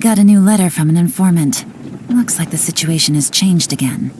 got a new letter from an informant. Looks like the situation has changed again.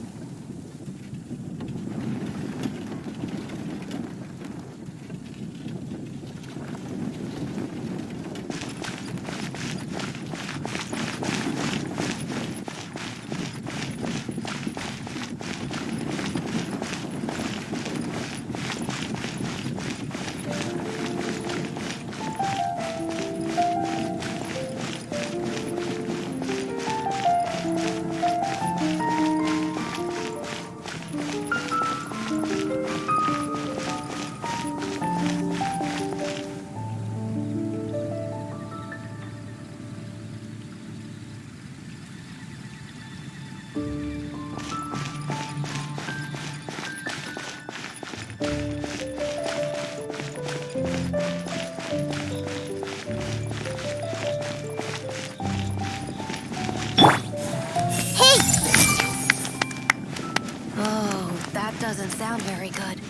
Doesn't sound very good.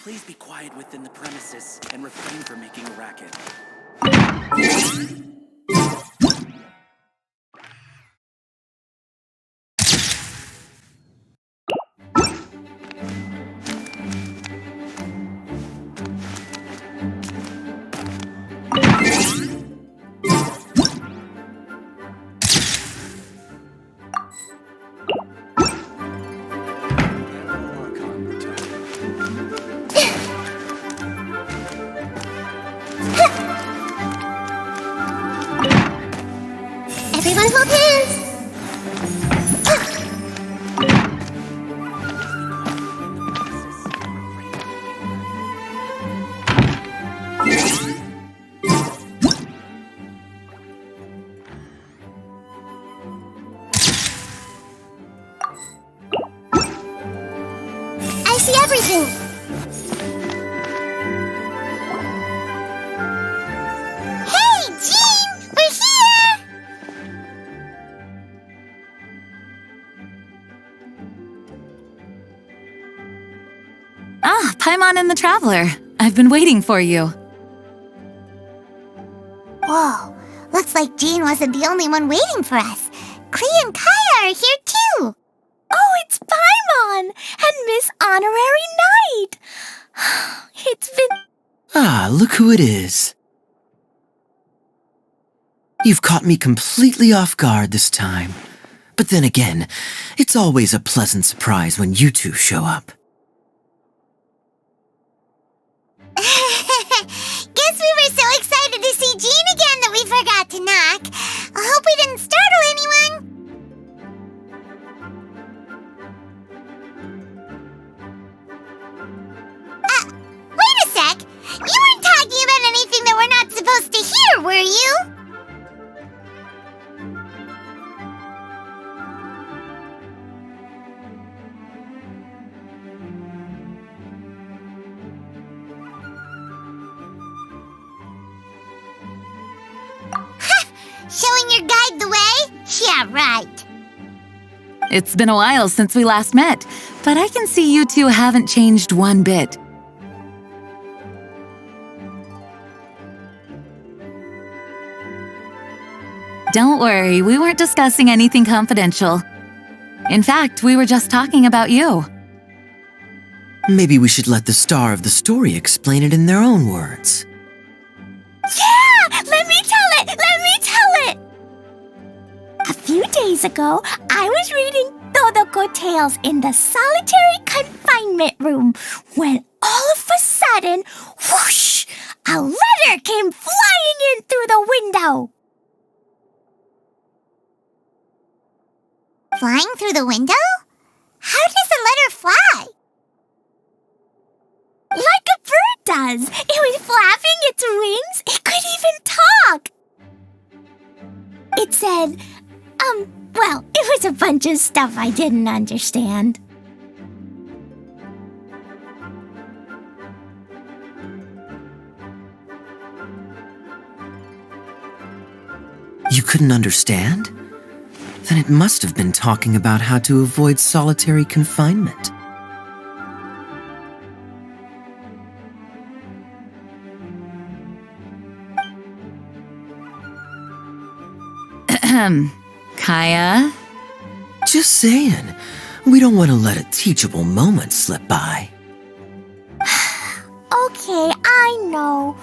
Please be quiet within the premises and refrain from making a racket. Everyone hold hands! I see everything! Hey, Jean! We're here! Ah, Paimon and the Traveler. I've been waiting for you. Whoa, looks like Jean wasn't the only one waiting for us. Klee and Kaya are here too! Oh, it's Paimon and Miss Honorary Knight! It's been... Ah, look who it is. You've caught me completely off guard this time. But then again, it's always a pleasant surprise when you two show up. Guess we were so excited to see Jean again that we forgot to knock. I hope we didn't startle anyone. Wait a sec. You weren't talking about anything that we're not supposed to hear, were you? Showing your guide the way? Yeah, right. It's been a while since we last met, but I can see you two haven't changed one bit. Don't worry, we weren't discussing anything confidential. In fact, we were just talking about you. Maybe we should let the star of the story explain it in their own words. Yeah! Let me tell it! Let me tell it! A few days ago, I was reading Todoko Tales in the solitary confinement room when all of a sudden, whoosh! A letter came flying in through the window. Flying through the window? How does a letter fly? Like a bird does. It was flapping its wings. It could even talk. It said, well, it was a bunch of stuff I didn't understand. You couldn't understand? Then it must have been talking about how to avoid solitary confinement. Kaya? Just saying, we don't want to let a teachable moment slip by. Okay, I know.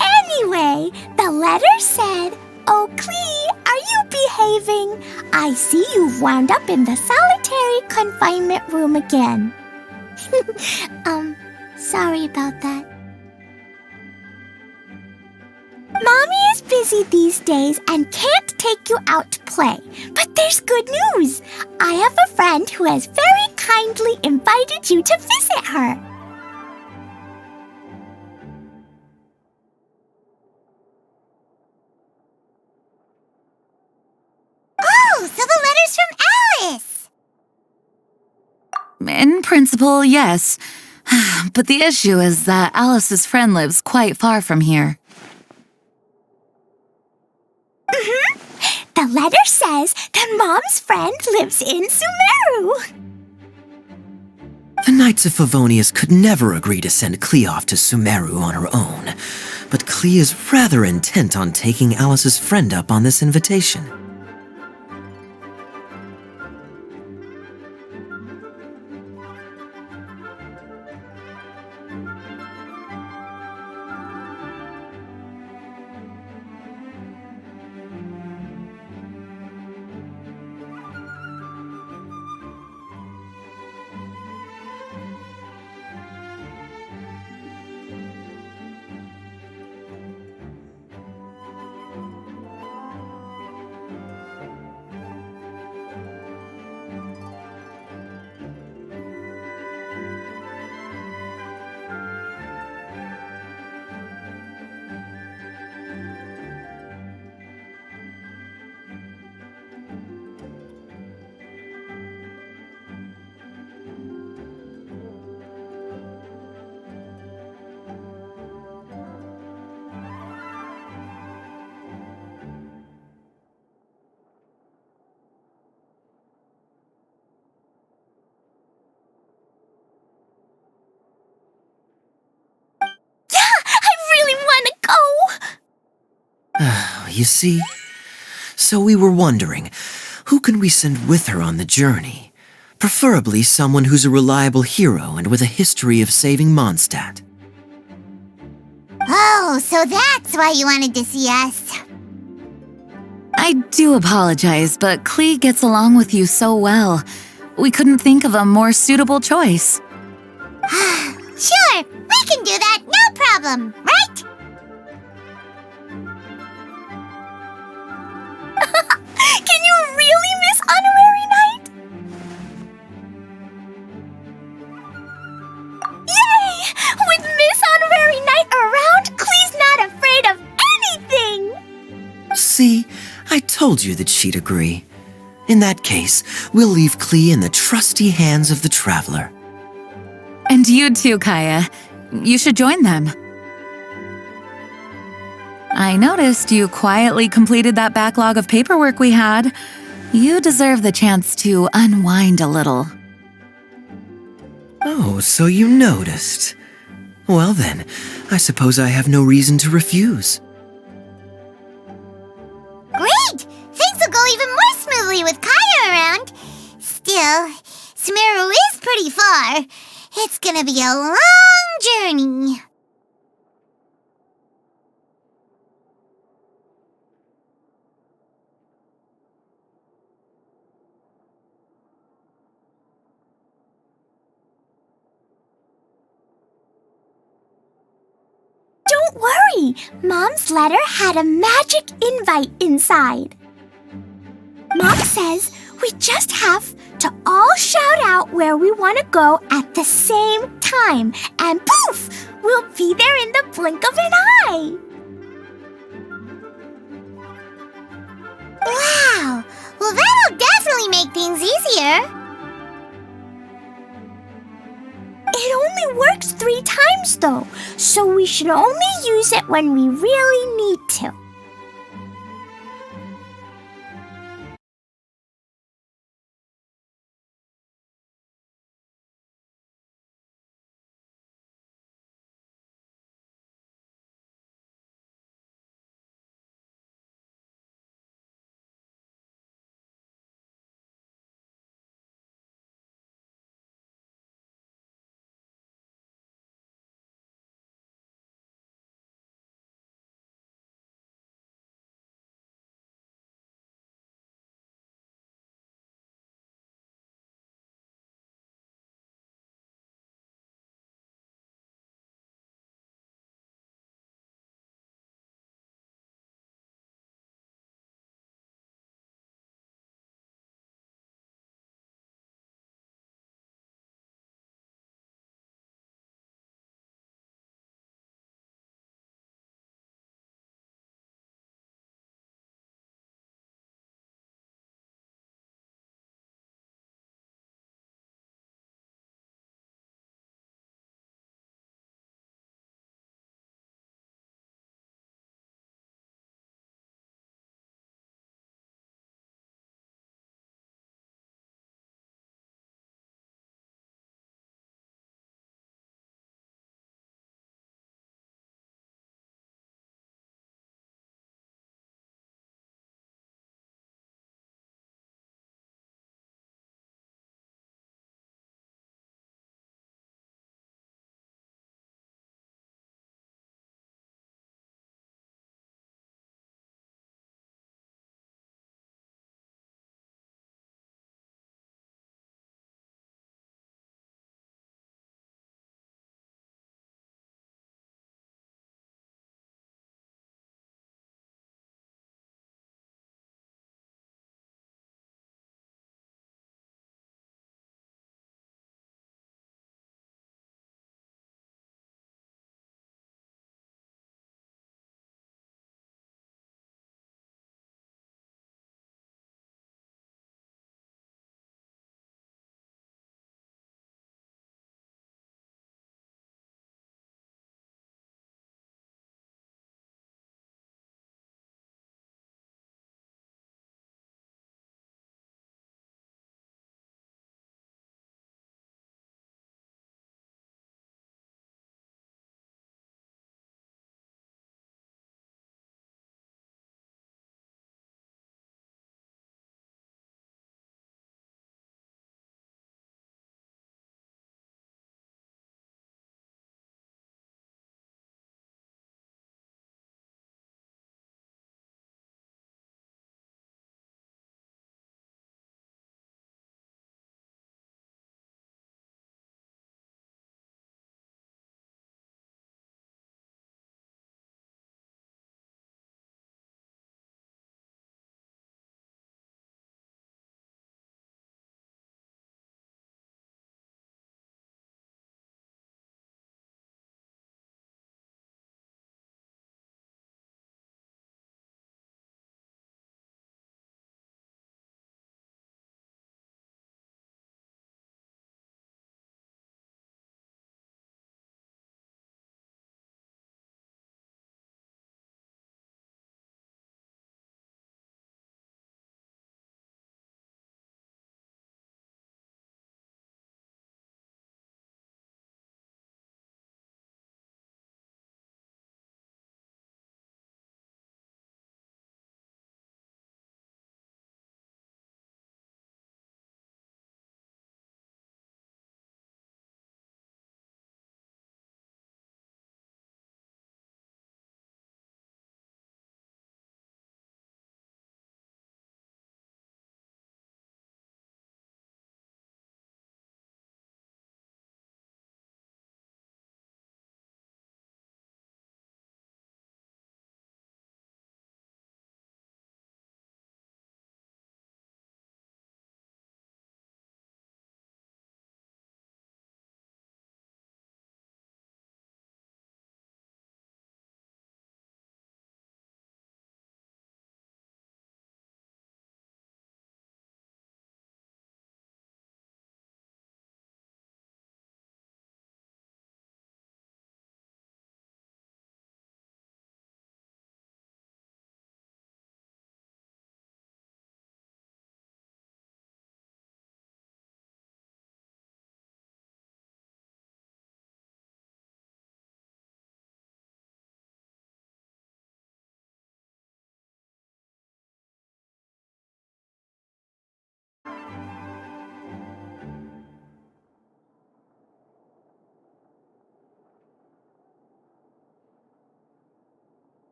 Anyway, the letter said, "Oh, Klee, are you behaving? I see you've wound up in the solitary confinement room again." Sorry about that. Mommy is busy these days and can't take you out to play. But there's good news. I have a friend who has very kindly invited you to visit her. Oh, so the letter's from Alice! In principle, yes. But the issue is that Alice's friend lives quite far from here. The letter says that Mom's friend lives in Sumeru. The Knights of Favonius could never agree to send Klee off to Sumeru on her own, but Klee is rather intent on taking Alice's friend up on this invitation. You see? So we were wondering, who can we send with her on the journey? Preferably someone who's a reliable hero and with a history of saving Mondstadt. Oh, so that's why you wanted to see us. I do apologize, but Klee gets along with you so well. We couldn't think of a more suitable choice. Sure, we can do that, no problem, right? Can you really miss Honorary Knight? Yay! With Miss Honorary Knight around, Klee's not afraid of anything! See, I told you that she'd agree. In that case, we'll leave Klee in the trusty hands of the Traveler. And you too, Kaya. You should join them. I noticed you quietly completed that backlog of paperwork we had. You deserve the chance to unwind a little. Oh, so you noticed. Well then, I suppose I have no reason to refuse. Great! Things will go even more smoothly with Kaya around. Still, Sumeru is pretty far. It's gonna be a long journey. Don't worry! Mom's letter had a magic invite inside. Mom says we just have to all shout out where we want to go at the same time, and poof! We'll be there in the blink of an eye! Wow! Well, that'll definitely make things easier. It only works 3 times, though, so we should only use it when we really need to.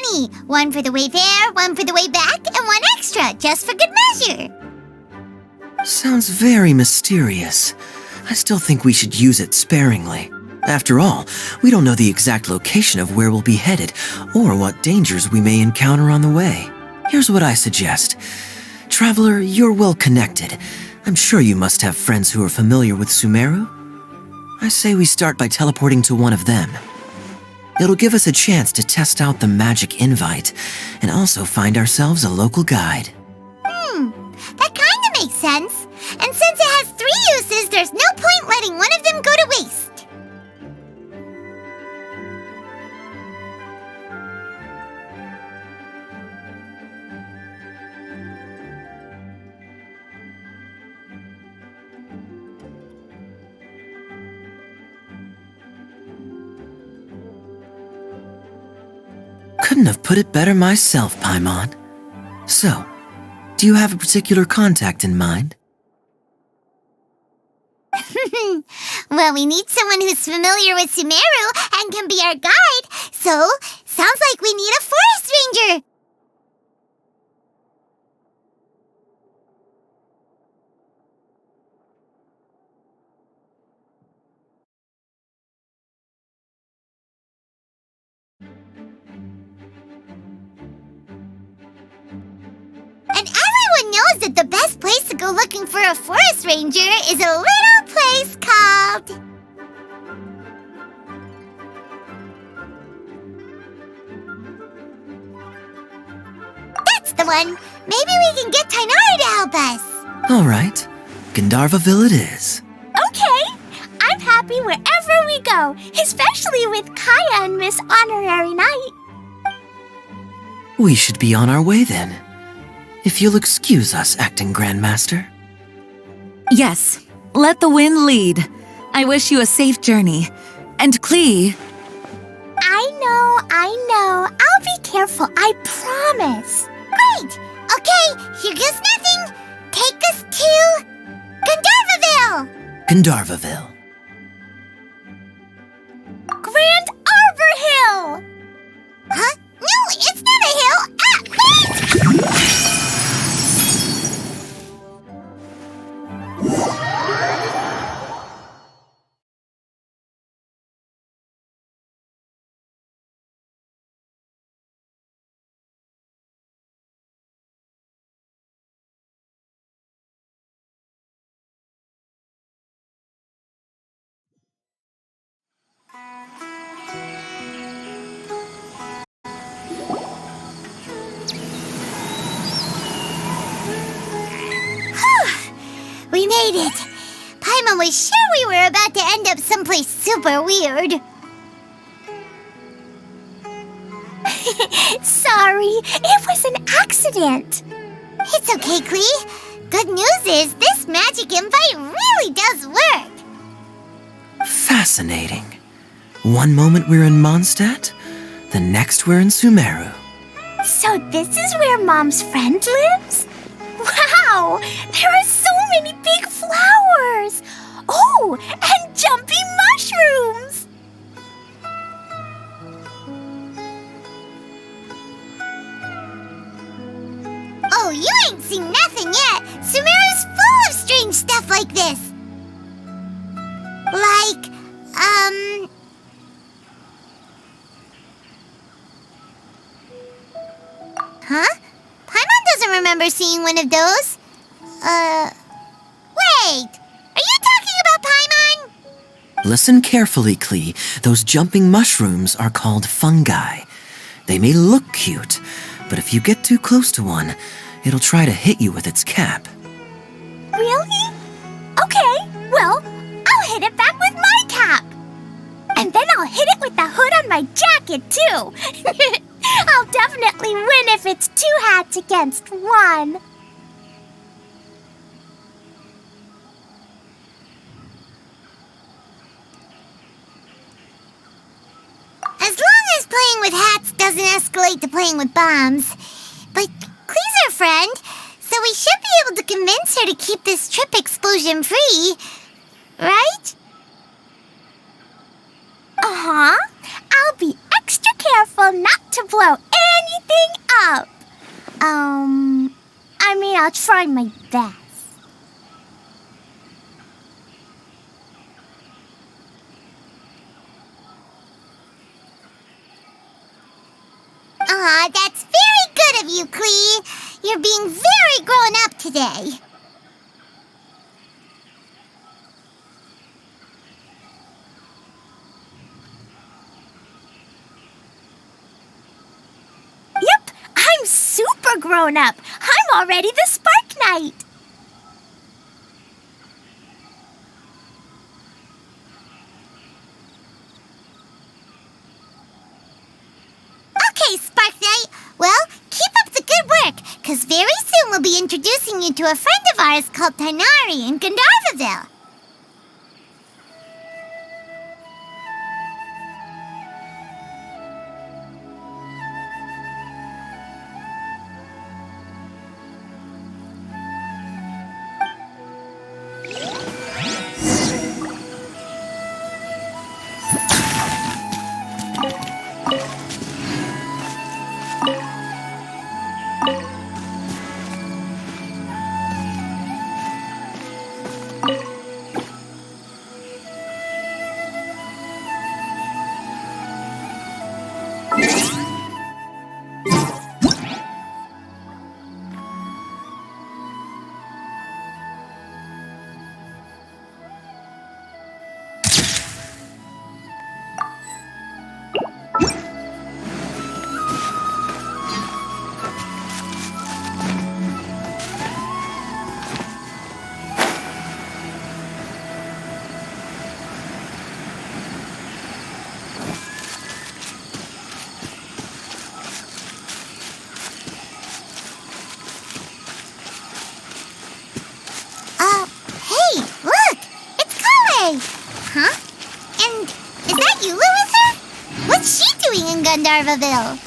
money. One for the way there, one for the way back, and one extra, just for good measure. Sounds very mysterious. I still think we should use it sparingly. After all, we don't know the exact location of where we'll be headed, or what dangers we may encounter on the way. Here's what I suggest. Traveler, you're well connected. I'm sure you must have friends who are familiar with Sumeru. I say we start by teleporting to one of them. It'll give us a chance to test out the magic invite, and also find ourselves a local guide. That kinda makes sense. And since it has 3 uses, there's no point letting one of them go to waste. Couldn't have put it better myself, Paimon. So, do you have a particular contact in mind? Well, we need someone who's familiar with Sumeru and can be our guide, so sounds like we need a forest ranger. And everyone knows that the best place to go looking for a forest ranger is a little place called... That's the one! Maybe we can get Tainari to help us! Alright, Gandharvaville it is. Okay! I'm happy wherever we go, especially with Kaya and Miss Honorary Knight. We should be on our way then. If you'll excuse us, Acting Grandmaster. Yes, let the wind lead. I wish you a safe journey. And Klee, I know. I'll be careful, I promise. Great! Okay, here goes nothing. Take us to... Gandharvaville! Gandharvaville. Grand Arbor Hill! Huh? No, it's not a hill! Wait! We made it! Paimon was sure we were about to end up someplace super weird. Sorry, it was an accident. It's okay, Klee. Good news is this magic invite really does work. Fascinating. One moment we're in Mondstadt, the next we're in Sumeru. So this is where Mom's friend lives? Wow! There are so many big flowers! Oh, and jumping mushrooms! Oh, you ain't seen nothing yet! Sumeru's full of strange stuff like this! Like, Huh? Paimon doesn't remember seeing one of those. Wait! Are you talking about Paimon? Listen carefully, Klee. Those jumping mushrooms are called fungi. They may look cute, but if you get too close to one, it'll try to hit you with its cap. Really? Okay, well, I'll hit it back with my cap. And then I'll hit it with the hood on my jacket, too. I'll definitely win if it's 2 hats against 1. As long as playing with hats doesn't escalate to playing with bombs. But Klee's our friend, so we should be able to convince her to keep this trip explosion-free. Right? Uh-huh. I'll be extra careful not to blow up. I'll try my best. That's very good of you, Klee. You're being very grown up today. Yep, I'm super grown up. I'm already the Spark Knight. Okay, Spark Knight. Well, keep up the good work, because very soon we'll be introducing you to a friend of ours called Tainari in Gandharvaville. Hey, look! It's Kale! Huh? And is that Eula with her? What's she doing in Gandharvaville?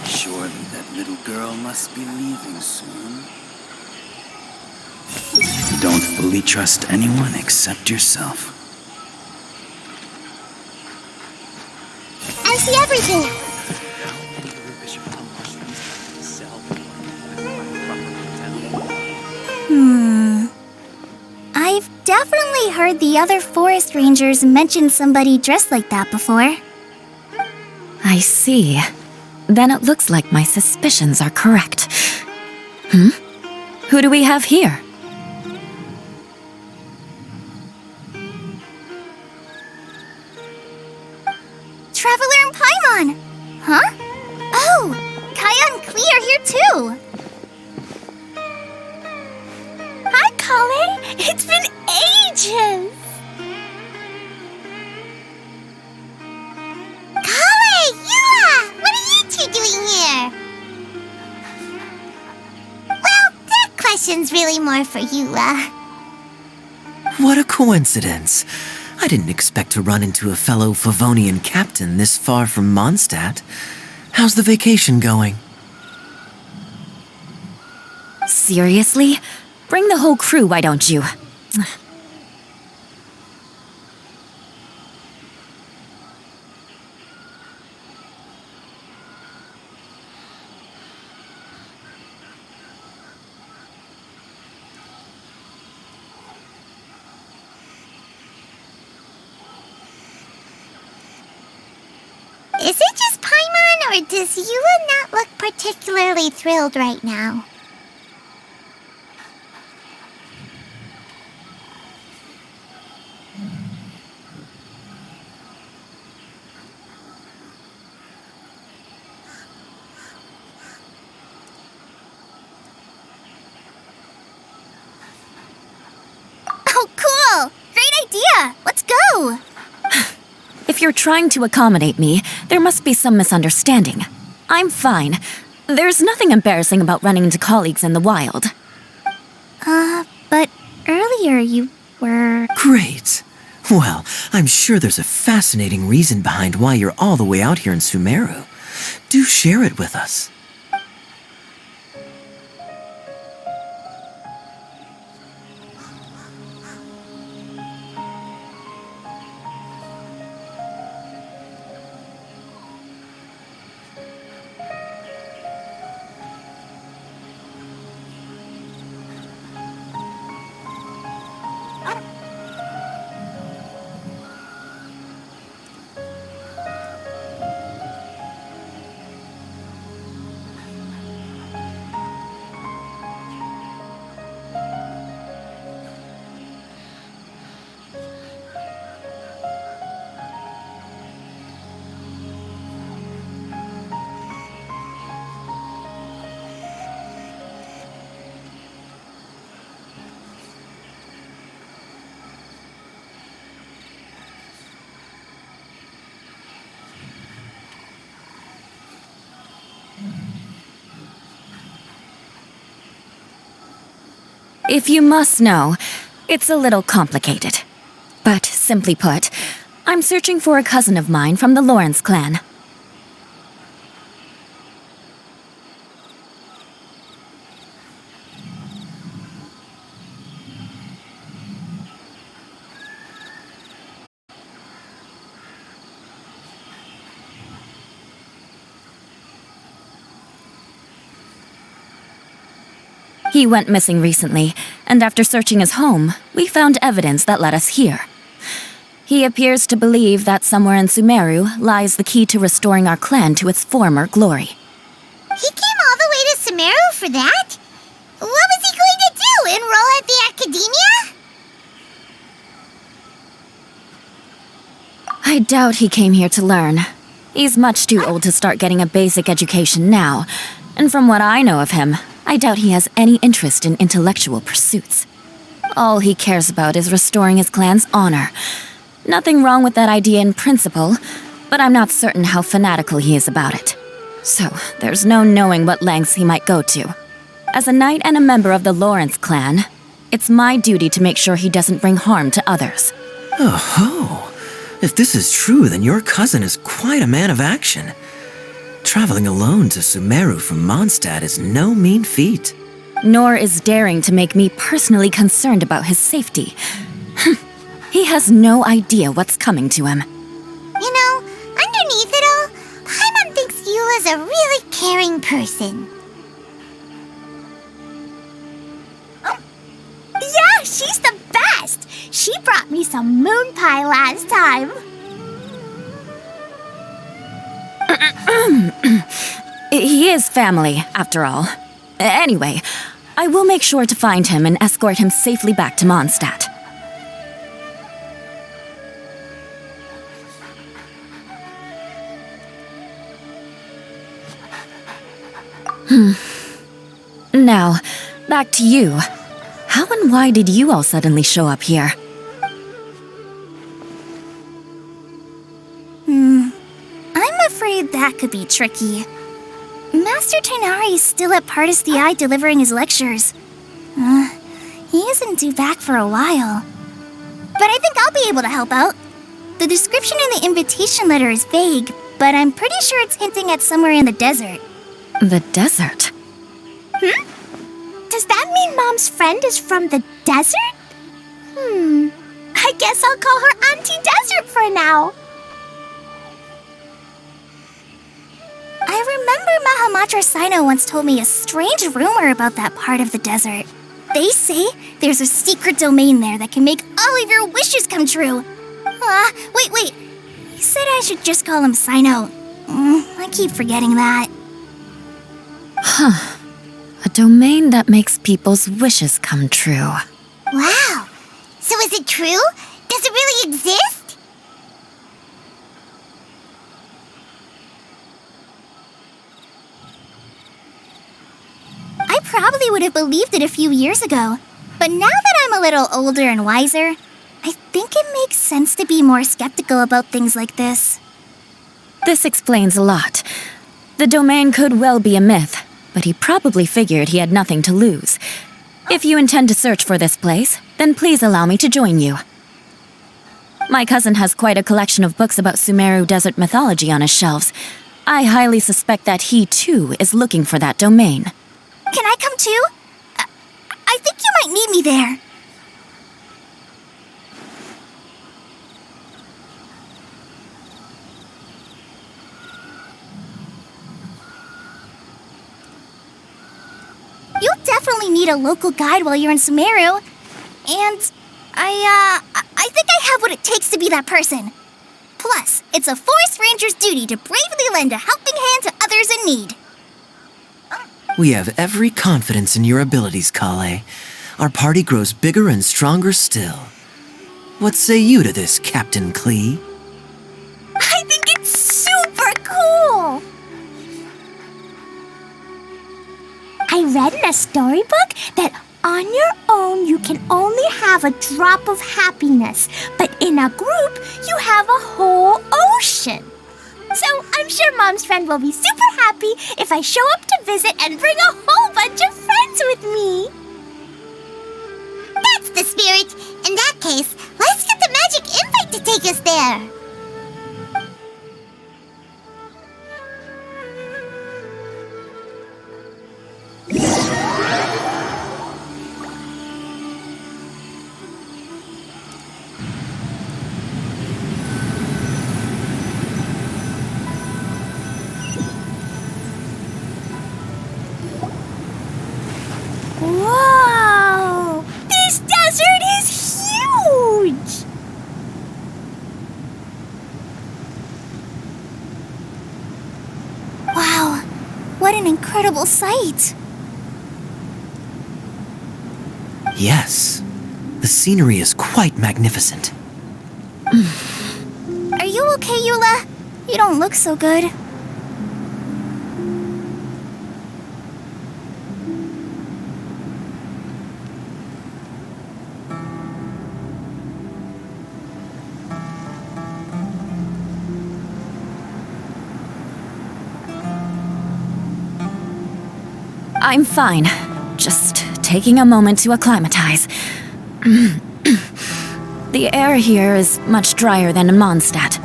Surely that little girl must be leaving soon. Don't fully trust anyone except yourself. I see everything! I've definitely heard the other forest rangers mention somebody dressed like that before. I see. Then it looks like my suspicions are correct. Who do we have here? Traveler and Paimon! Huh? Oh! Kaya and Klee are here too! Hi, Kale! It's been ages! Kale! Eula! What are you two doing here? Well, that question's really more for Eula. What a coincidence. I didn't expect to run into a fellow Favonian captain this far from Mondstadt. How's the vacation going? Seriously? Bring the whole crew, why don't you? Is it just Paimon, or does Eula not look particularly thrilled right now? If you're trying to accommodate me, there must be some misunderstanding. I'm fine. There's nothing embarrassing about running into colleagues in the wild. But earlier you were... Great. Well, I'm sure there's a fascinating reason behind why you're all the way out here in Sumeru. Do share it with us. If you must know, it's a little complicated. But simply put, I'm searching for a cousin of mine from the Lawrence clan. He went missing recently, and after searching his home, we found evidence that led us here. He appears to believe that somewhere in Sumeru lies the key to restoring our clan to its former glory. He came all the way to Sumeru for that? What was he going to do, enroll at the academia? I doubt he came here to learn. He's much too old to start getting a basic education now, and from what I know of him, I doubt he has any interest in intellectual pursuits. All he cares about is restoring his clan's honor. Nothing wrong with that idea in principle, but I'm not certain how fanatical he is about it. So, there's no knowing what lengths he might go to. As a knight and a member of the Lawrence clan, it's my duty to make sure he doesn't bring harm to others. Oh-ho! If this is true, then your cousin is quite a man of action. Traveling alone to Sumeru from Mondstadt is no mean feat. Nor is daring to make me personally concerned about his safety. He has no idea what's coming to him. You know, underneath it all, Paimon thinks Eula's a really caring person. Yeah, she's the best! She brought me some moon pie last time. He is family, after all. Anyway, I will make sure to find him and escort him safely back to Mondstadt. Now, back to you. How and why did you all suddenly show up here? I'm afraid that could be tricky. Master Tainari is still at Partis the Eye delivering his lectures. He isn't due back for a while. But I think I'll be able to help out. The description in the invitation letter is vague, but I'm pretty sure it's hinting at somewhere in the desert. The desert? Does that mean Mom's friend is from the desert? I guess I'll call her Auntie Desert for now. I remember Mahamatra Sino once told me a strange rumor about that part of the desert. They say there's a secret domain there that can make all of your wishes come true. Wait. He said I should just call him Sino. I keep forgetting that. A domain that makes people's wishes come true. Wow. So is it true? Does it really exist? I probably would have believed it a few years ago. But now that I'm a little older and wiser, I think it makes sense to be more skeptical about things like this. This explains a lot. The domain could well be a myth, but he probably figured he had nothing to lose. If you intend to search for this place, then please allow me to join you. My cousin has quite a collection of books about Sumeru desert mythology on his shelves. I highly suspect that he, too, is looking for that domain. Can I come too? I think you might need me there. You'll definitely need a local guide while you're in Sumeru. And I think I have what it takes to be that person. Plus, it's a forest ranger's duty to bravely lend a helping hand to others in need. We have every confidence in your abilities, Kale. Our party grows bigger and stronger still. What say you to this, Captain Klee? I think it's super cool! I read in a storybook that on your own you can only have a drop of happiness, but in a group you have a whole ocean. So I'm sure Mom's friend will be super happy if I show up to visit and bring a whole bunch of friends with me. That's the spirit. In that case, let's get the magic invite to take us there. Whoa! This desert is huge! Wow, what an incredible sight! Yes, the scenery is quite magnificent. Are you okay, Eula? You don't look so good. I'm fine. Just taking a moment to acclimatize. The air here is much drier than in Mondstadt.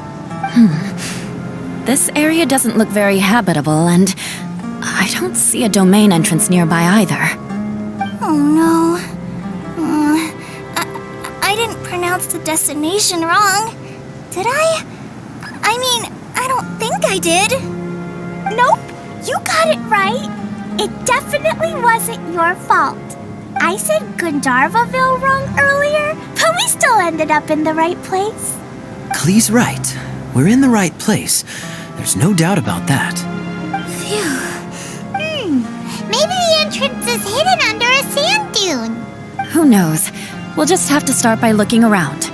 This area doesn't look very habitable, and I don't see a domain entrance nearby either. Oh no. I didn't pronounce the destination wrong. Did I? I mean, I don't think I did. Nope, you got it right. It definitely wasn't your fault. I said Gundarvaville wrong earlier, but we still ended up in the right place. Klee's right. We're in the right place. There's no doubt about that. Phew. Maybe the entrance is hidden under a sand dune. Who knows? We'll just have to start by looking around.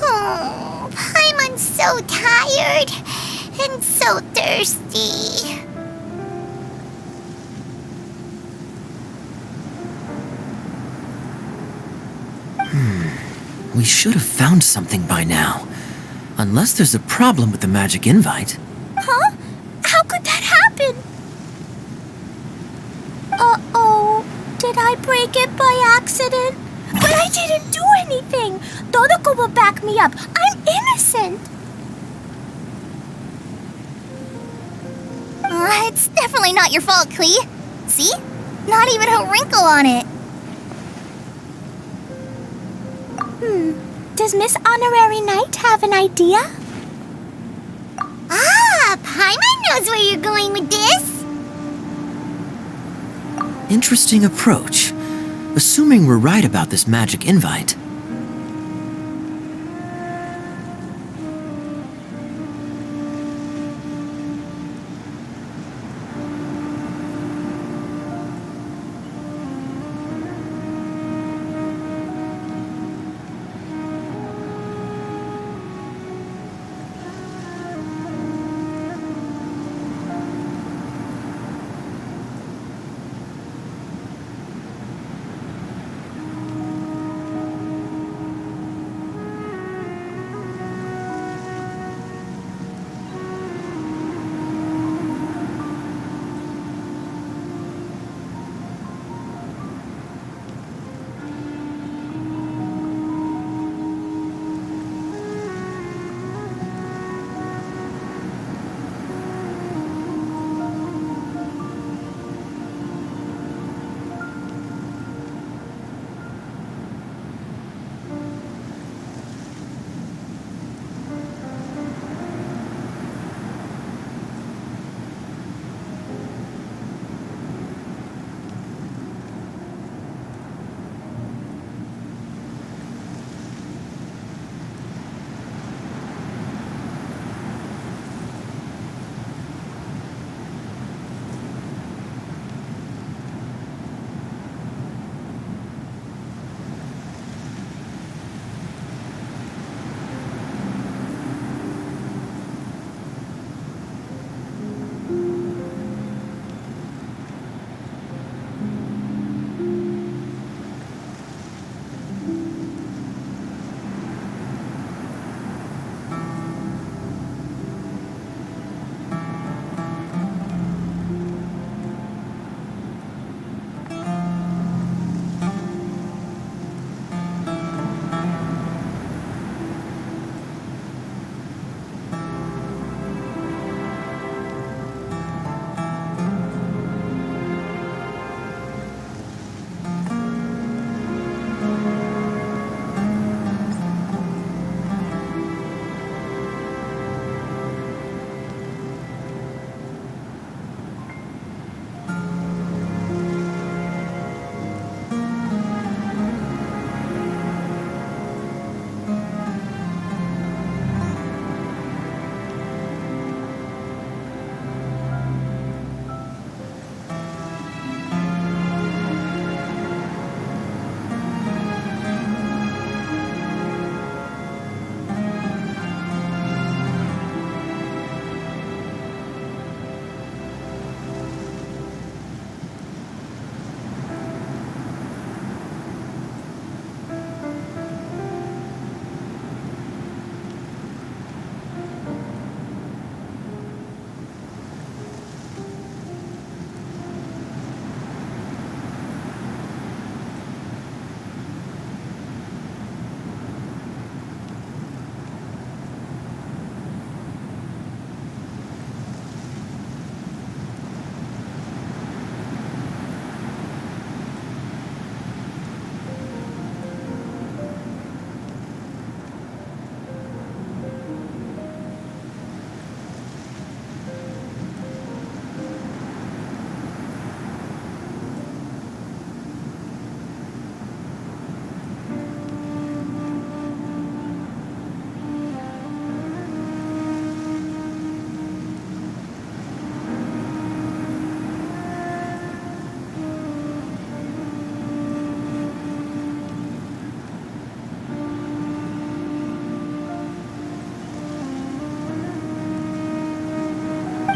Oh, Paimon's so tired and so thirsty. We should have found something by now. Unless there's a problem with the magic invite. Huh? How could that happen? Uh-oh. Did I break it by accident? But I didn't do anything. Todoko will back me up. I'm innocent. It's definitely not your fault, Klee. See? Not even a wrinkle on it. Does Miss Honorary Knight have an idea? Ah, Paimon knows where you're going with this. Interesting approach. Assuming we're right about this magic invite.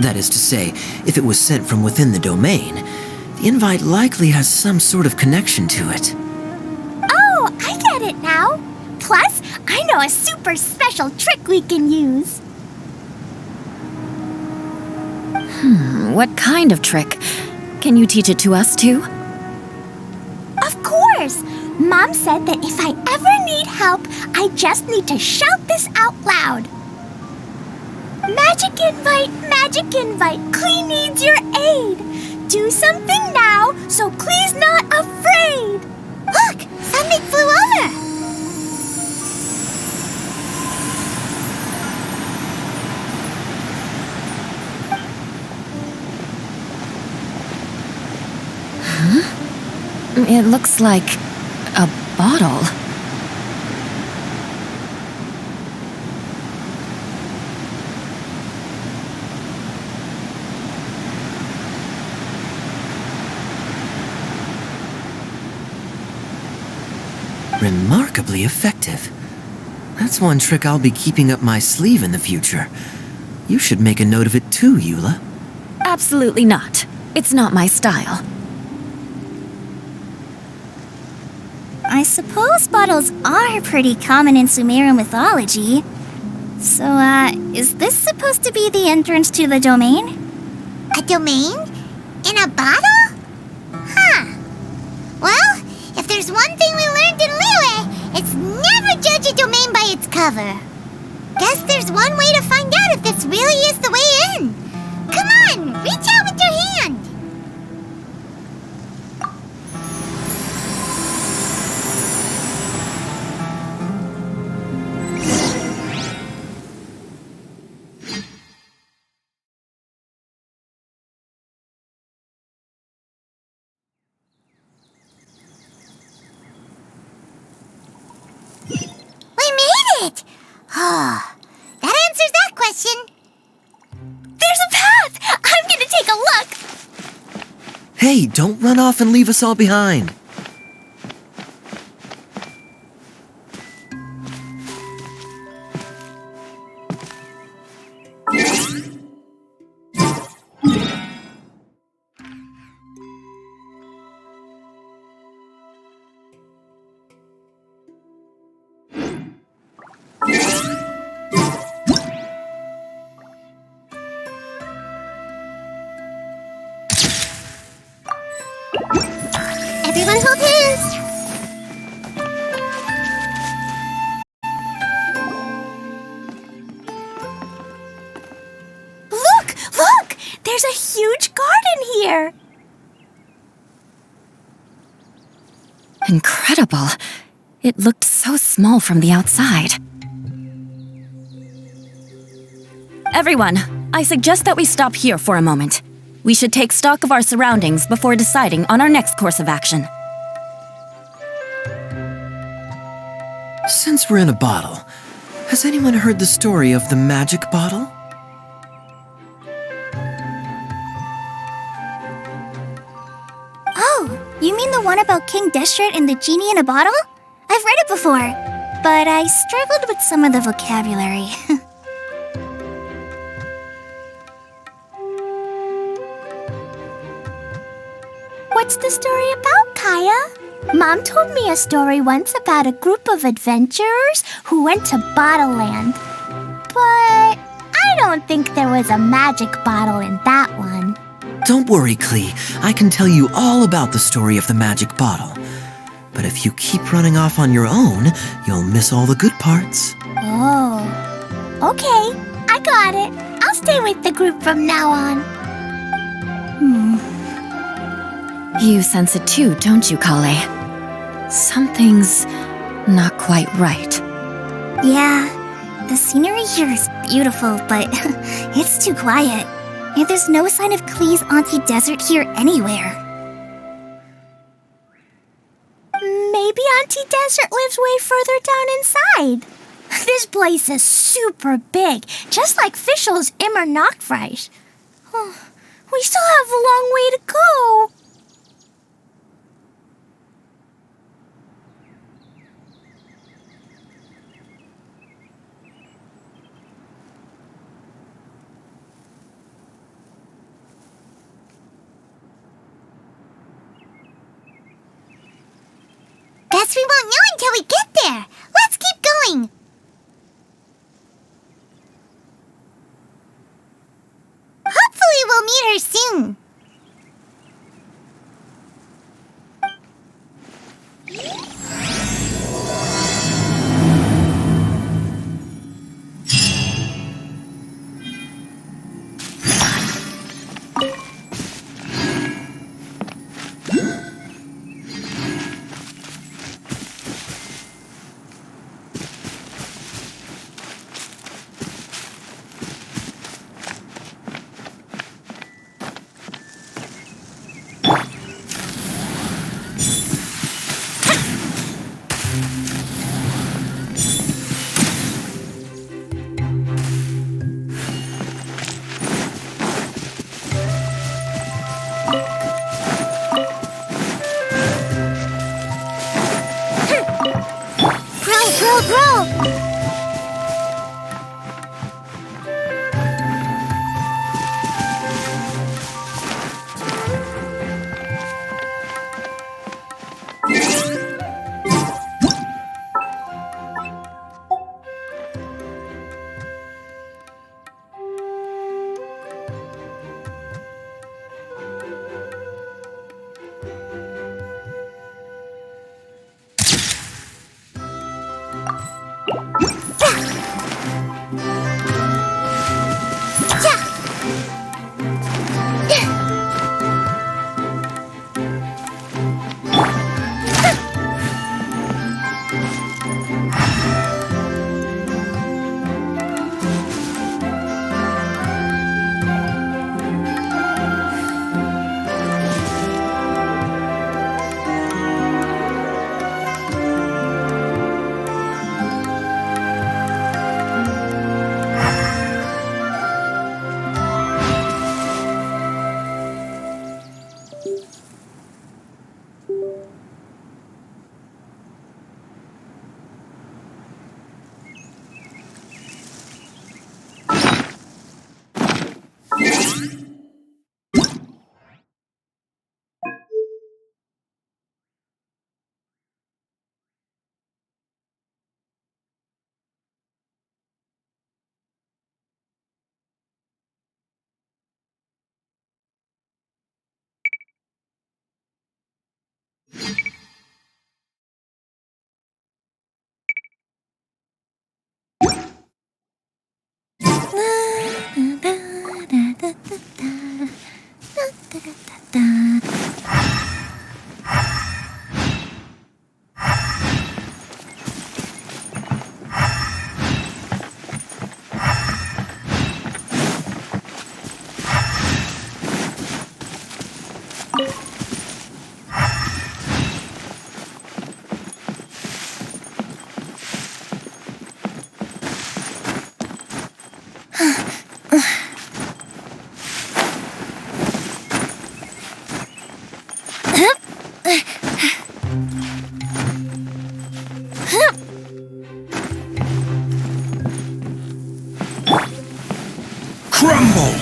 That is to say, if it was sent from within the domain, the invite likely has some sort of connection to it. Oh, I get it now. Plus, I know a super special trick we can use. What kind of trick? Can you teach it to us too? Of course! Mom said that if I ever need help, I just need to shout this out loud. Magic invite, Klee needs your aid. Do something now, so Klee's not afraid. Look, something flew over. It looks like a bottle. Remarkably effective. That's one trick I'll be keeping up my sleeve in the future. You should make a note of it too, Eula. Absolutely not. It's not my style. I suppose bottles are pretty common in Sumerian mythology. So, is this supposed to be the entrance to the domain? A domain? In a bottle? Huh. Well, if there's one thing we learned in Liyue, it's never judge a domain by its cover. Guess there's one way to find out if this really is the way in. Come on, reach out with your hand. It! Oh, that answers that question. There's a path! I'm gonna take a look. Hey, don't run off and leave us all behind. Everyone hold hands. Look! There's a huge garden here. Incredible. It looked so small from the outside. Everyone, I suggest that we stop here for a moment. We should take stock of our surroundings before deciding on our next course of action. Since we're in a bottle, has anyone heard the story of the magic bottle? Oh, you mean the one about King Deshret and the genie in a bottle? I've read it before, but I struggled with some of the vocabulary. What's the story about, Kaya? Mom told me a story once about a group of adventurers who went to Bottle Land. But I don't think there was a magic bottle in that one. Don't worry, Klee. I can tell you all about the story of the magic bottle. But if you keep running off on your own, you'll miss all the good parts. Oh, okay. I got it. I'll stay with the group from now on. You sense it too, don't you, Kale? Something's not quite right. Yeah, the scenery here is beautiful, but it's too quiet. And there's no sign of Klee's Auntie Desert here anywhere. Maybe Auntie Desert lives way further down inside. This place is super big, just like Fischl's Immer Nachtreich. Oh, we still have a long way to go. guess we won't know until we get there. Let's keep going. Hopefully we'll meet her soon. Grow! Crumble!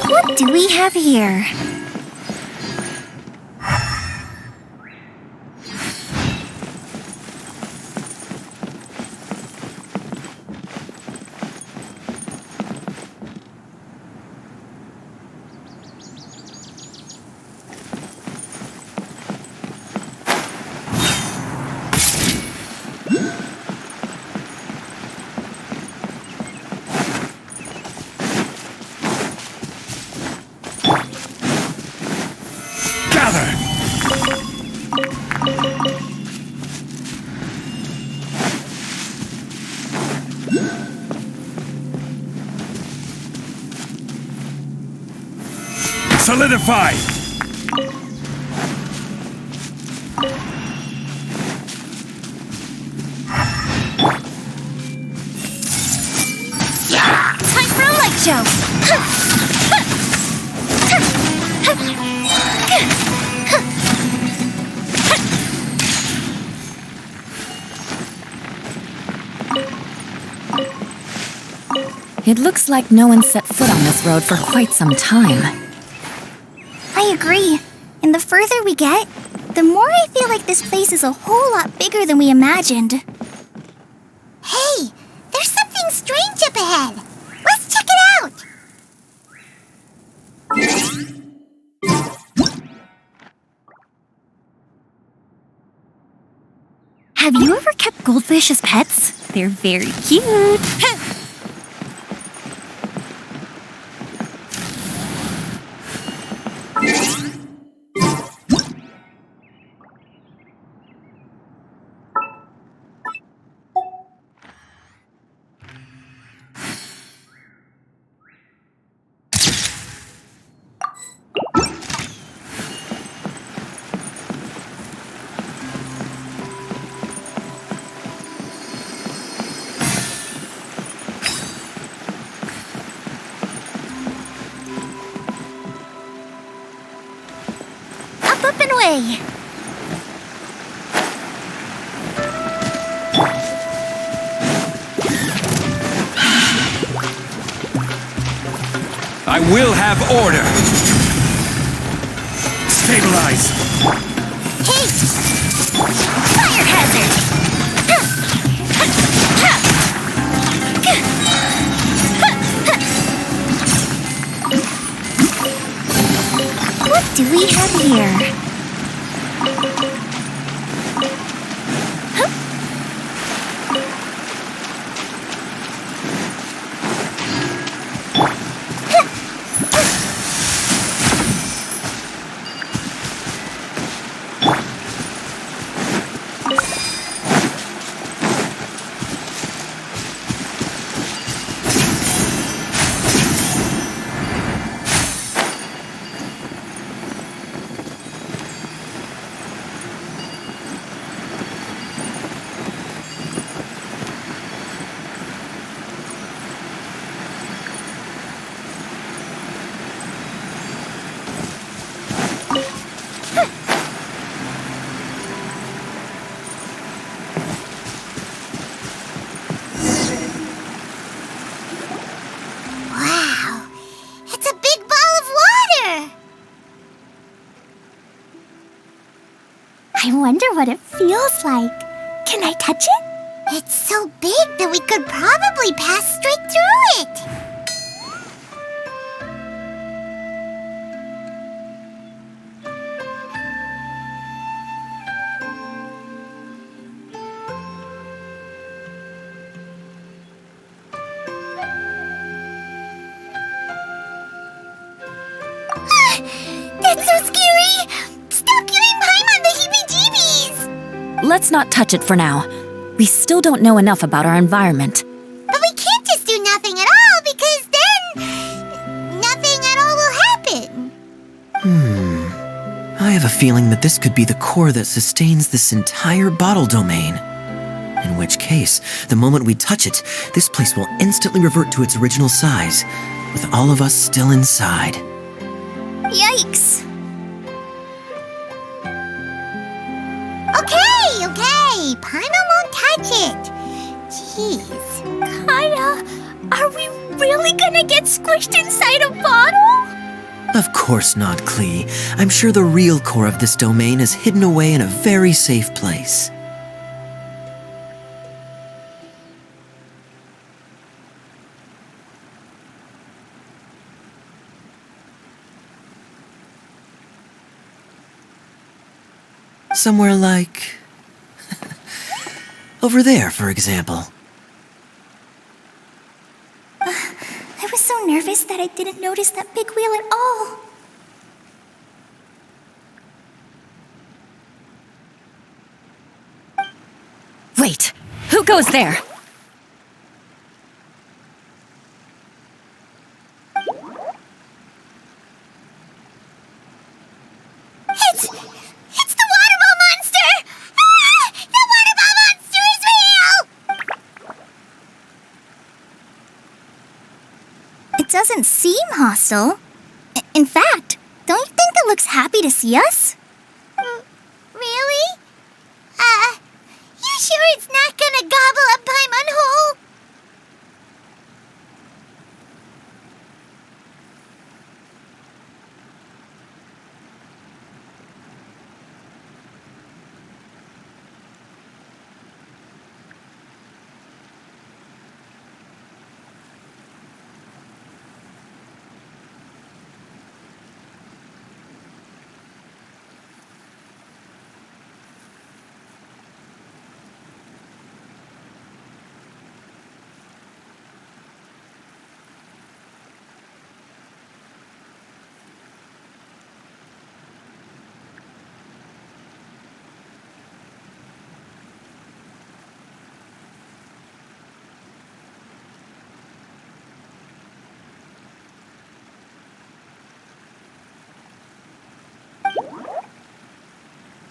What do we have here? Solidify! Time for a light show! It looks like no one set foot on this road for quite some time. I agree. And the further we get, the more I feel like this place is a whole lot bigger than we imagined. Hey, there's something strange up ahead. Let's check it out. Have you ever kept goldfish as pets? They're very cute. Up and away. I will have order! Stabilize! Hey! Fire hazard! What do we have here? Wow, it's a big ball of water! I wonder what it feels like. Can I touch it? It's so big that we could probably pass straight through it. That's so scary! Stop giving Paimon the heebie-jeebies! Let's not touch it for now. We still don't know enough about our environment. But we can't just do nothing at all, because then nothing at all will happen. I have a feeling that this could be the core that sustains this entire bottle domain. In which case, the moment we touch it, this place will instantly revert to its original size, with all of us still inside. Yikes. Okay. Paimon won't touch it. Jeez. Kaya, are we really gonna get squished inside a bottle? Of course not, Klee. I'm sure the real core of this domain is hidden away in a very safe place. Somewhere like... over there, for example. I was so nervous that I didn't notice that big wheel at all. Wait, who goes there? doesn't seem hostile. In fact, don't you think it looks happy to see us? Really? You sure it's not gonna gobble up Paimon whole?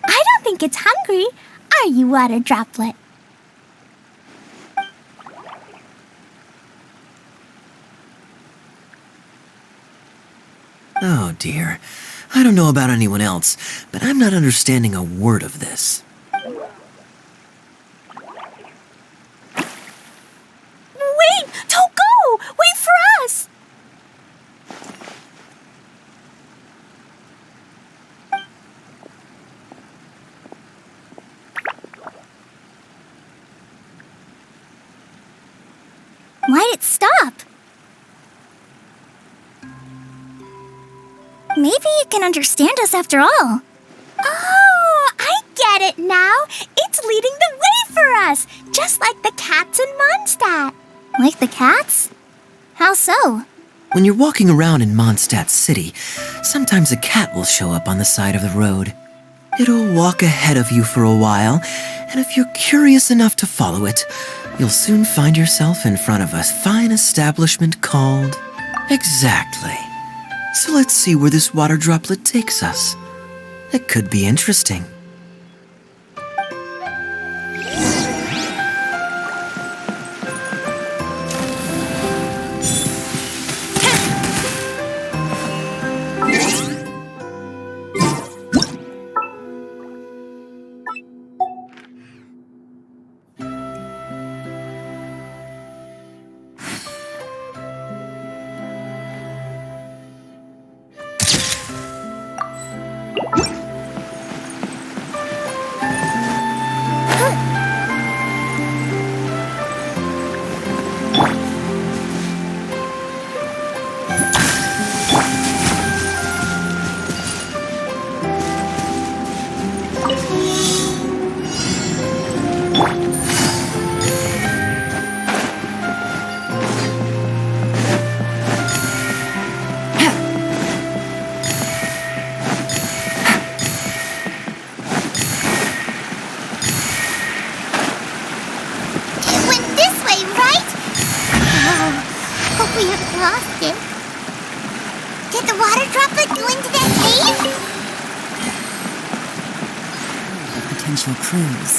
I don't think it's hungry. Are you, Water Droplet? Oh dear. I don't know about anyone else, but I'm not understanding a word of this. Wait! Don't go! Wait for us! Why'd it stop? Maybe it can understand us after all. Oh, I get it now. It's leading the way for us, just like the cats in Mondstadt. Like the cats? How so? When you're walking around in Mondstadt City, sometimes a cat will show up on the side of the road. It'll walk ahead of you for a while, and if you're curious enough to follow it, you'll soon find yourself in front of a fine establishment called... Exactly. So let's see where this water droplet takes us. It could be interesting. Did the water droplet go into that cave? A potential clues.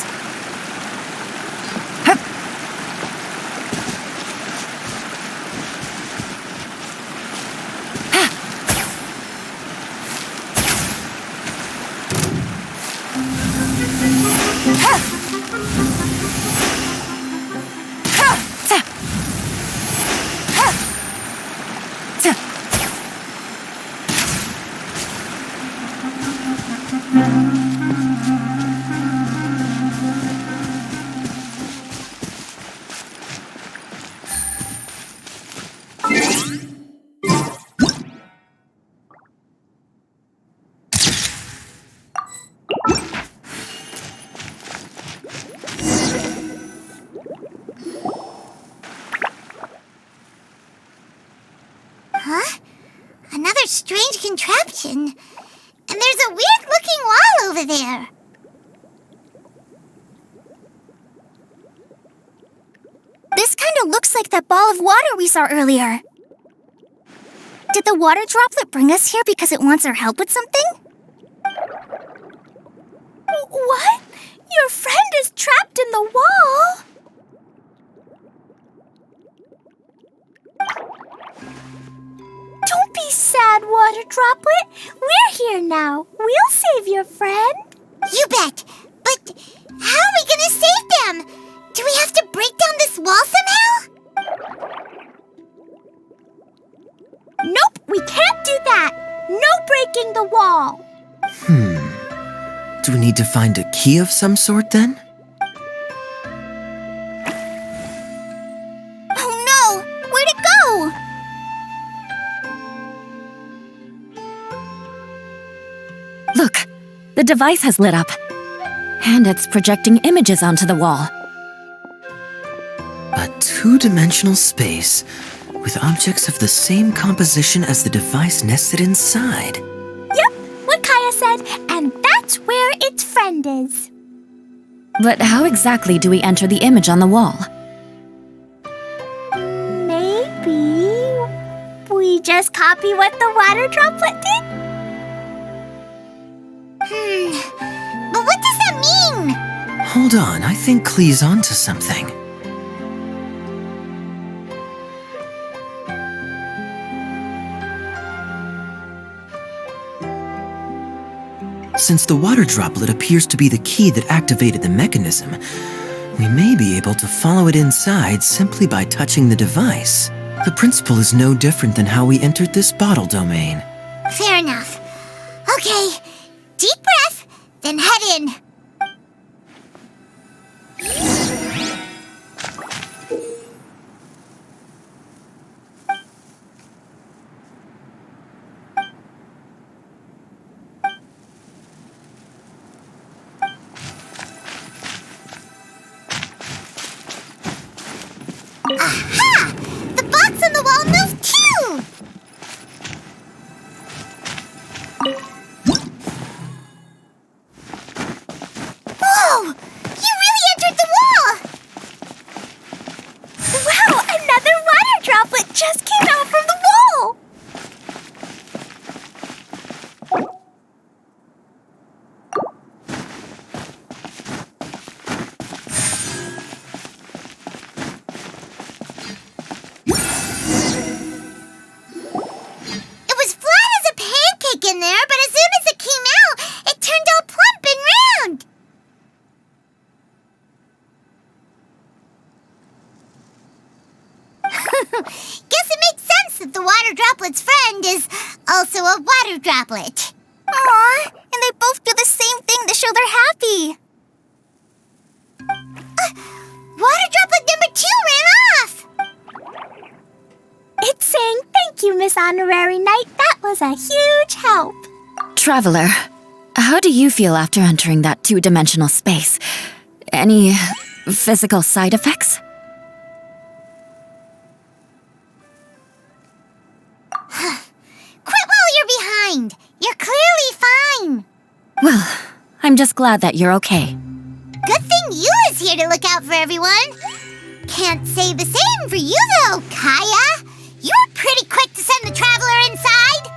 Huh? Another strange contraption. And there's a weird-looking wall over there. This kind of looks like that ball of water we saw earlier. Did the water droplet bring us here because it wants our help with something? What? Your friend is trapped in the wall? need to find a key of some sort, then? Oh no! Where'd it go? Look, the device has lit up. And it's projecting images onto the wall. A two-dimensional space with objects of the same composition as the device nested inside. Yep, what Kaya said, and that's where its friend is. But how exactly do we enter the image on the wall? Maybe we just copy what the water droplet did? But what does that mean? Hold on, I think Klee's onto something. Since the water droplet appears to be the key that activated the mechanism, we may be able to follow it inside simply by touching the device. The principle is no different than how we entered this bottle domain. Fair enough. Okay, deep breath, then head in. Aha! The box on the wall moved too! Whoa! You really entered the wall! Wow! Another water droplet just came out from the wall! It was flat as a pancake in there, but as soon as it came out, it turned all plump and round. Guess it makes sense that the water droplet's friend is also a water droplet. Aw, and they both do the same thing to show they're happy. Water droplet number 2 ran off! It's saying thank you, Miss Honorary Knight. That was a huge help. Traveler, how do you feel after entering that two-dimensional space? Any physical side effects? Quit while you're behind. You're clearly fine. Well, I'm just glad that you're okay. Good thing you is here to look out for everyone. Can't say the same for you, though, Kaya. You're pretty quick to send the traveler inside.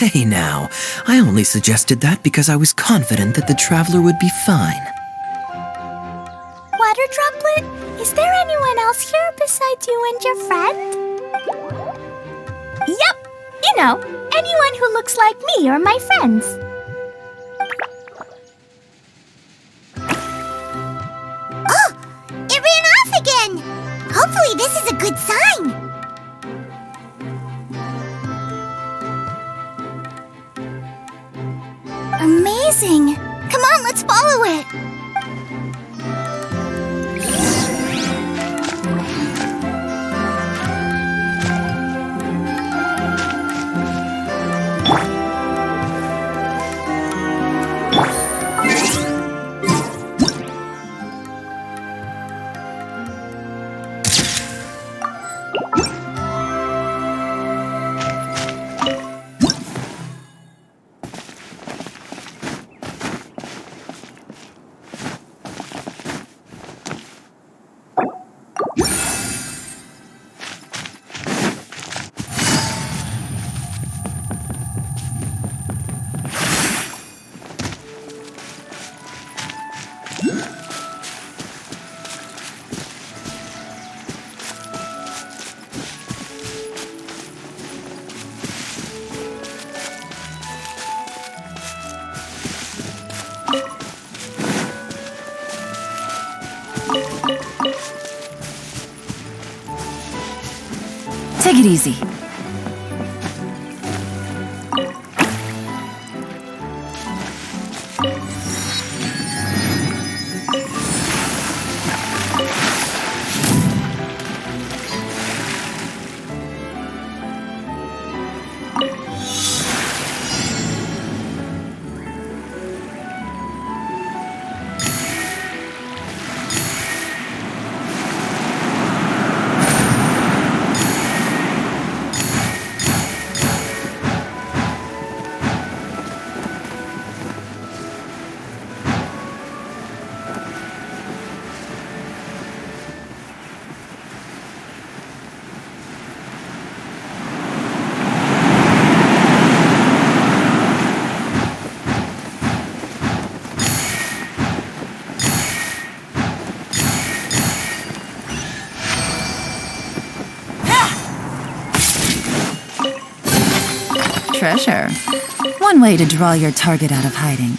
Hey now, I only suggested that because I was confident that the traveler would be fine. Water Droplet, is there anyone else here besides you and your friend? Yep, you know, anyone who looks like me or my friends. Oh, it ran off again! Hopefully this is a good sign. Amazing! Come on, let's follow it! Take it easy. Treasure. One way to draw your target out of hiding.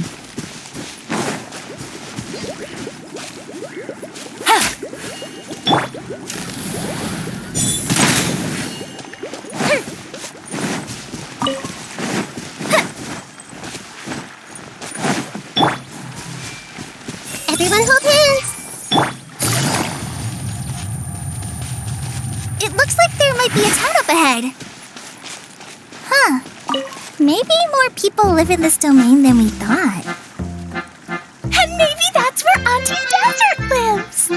Everyone hold hands! It looks like there might be a town up ahead. Huh. Maybe more people live in this domain than we thought. And maybe that's where Auntie Desert lives!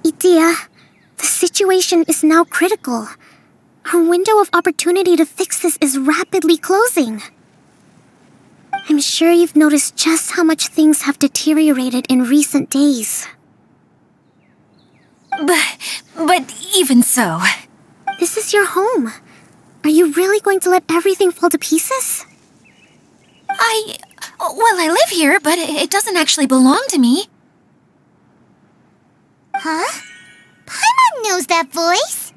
Idea, the situation is now critical. Our window of opportunity to fix this is rapidly closing. I'm sure you've noticed just how much things have deteriorated in recent days. But even so... This is your home. Are you really going to let everything fall to pieces? Well, I live here, but it doesn't actually belong to me. Huh? Paimon knows that voice.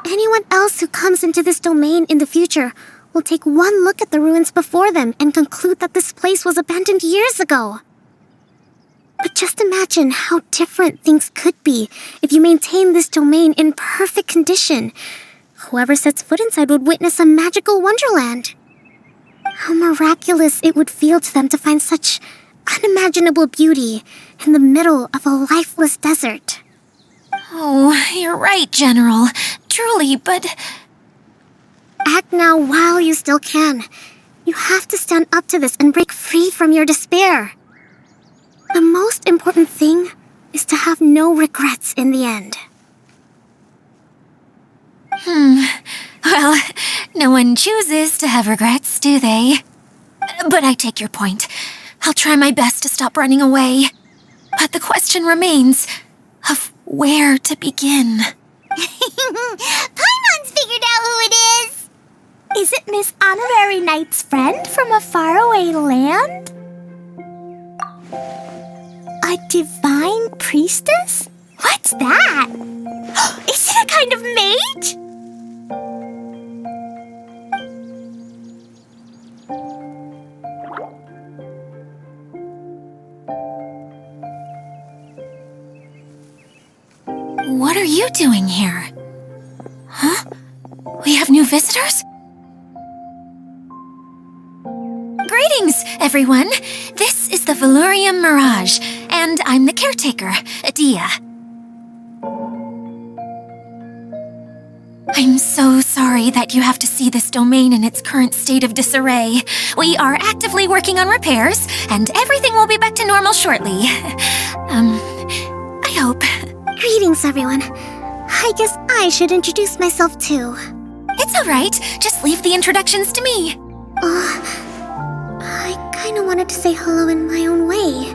Anyone else who comes into this domain in the future will take one look at the ruins before them and conclude that this place was abandoned years ago. But just imagine how different things could be if you maintain this domain in perfect condition. Whoever sets foot inside would witness a magical wonderland. How miraculous it would feel to them to find such unimaginable beauty in the middle of a lifeless desert. Oh, you're right, General. Truly, but... Act now while you still can. You have to stand up to this and break free from your despair. The most important thing is to have no regrets in the end. Well, no one chooses to have regrets, do they? But I take your point. I'll try my best to stop running away. But the question remains of where to begin. Paimon's figured out who it is! Is it Miss Honorary Knight's friend from a faraway land? A divine priestess? What's that? Is it a kind of mage? What are you doing here? Huh? We have new visitors? Greetings, everyone. This is the Valurium Mirage, and I'm the caretaker, Adia. I'm so sorry that you have to see this domain in its current state of disarray. We are actively working on repairs, and everything will be back to normal shortly. I hope. Greetings, everyone. I guess I should introduce myself too. It's all right. Just leave the introductions to me. I kinda wanted to say hello in my own way.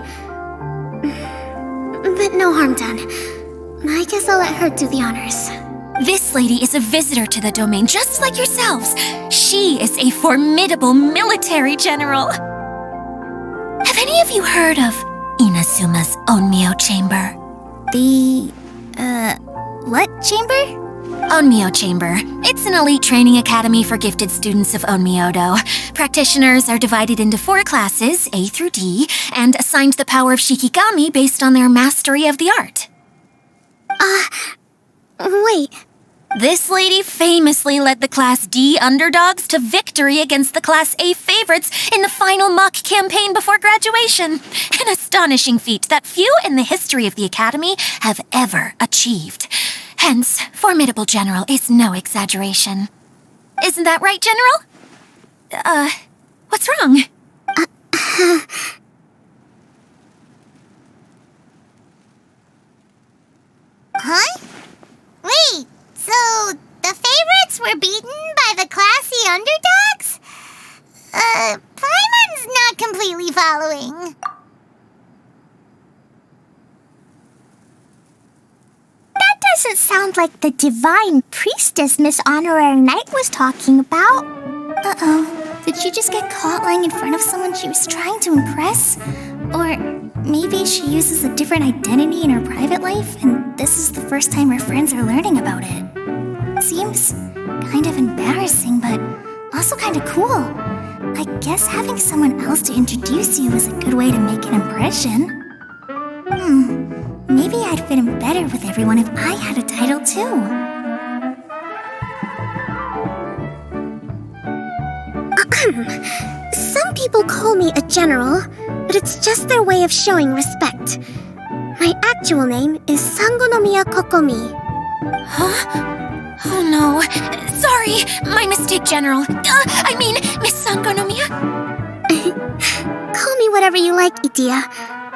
But no harm done. I guess I'll let her do the honors. This lady is a visitor to the domain, just like yourselves. She is a formidable military general. Have any of you heard of Inazuma's Onmyo Chamber? What chamber? Onmyo Chamber. It's an elite training academy for gifted students of Onmyodo. Practitioners are divided into 4 classes, A through D, and assigned the power of Shikigami based on their mastery of the art. Wait. This lady famously led the Class D underdogs to victory against the Class A favorites in the final mock campaign before graduation. An astonishing feat that few in the history of the Academy have ever achieved. Hence, formidable general is no exaggeration. Isn't that right, General? What's wrong? Huh? Wait, so the favorites were beaten by the classy underdogs? Paimon's not completely following. That doesn't sound like the divine priestess Miss Honorary Knight was talking about. Uh-oh, did she just get caught lying in front of someone she was trying to impress? Or maybe she uses a different identity in her private life, and this is the first time her friends are learning about it. Seems kind of embarrassing, but also kind of cool. I guess having someone else to introduce you is a good way to make an impression. Maybe I'd fit in better with everyone if I had a title too. Some people call me a general, but it's just their way of showing respect. My actual name is Sangonomiya Kokomi. Huh? Oh no. Sorry, my mistake, General. I mean, Miss Sangonomiya. Call me whatever you like, Itia.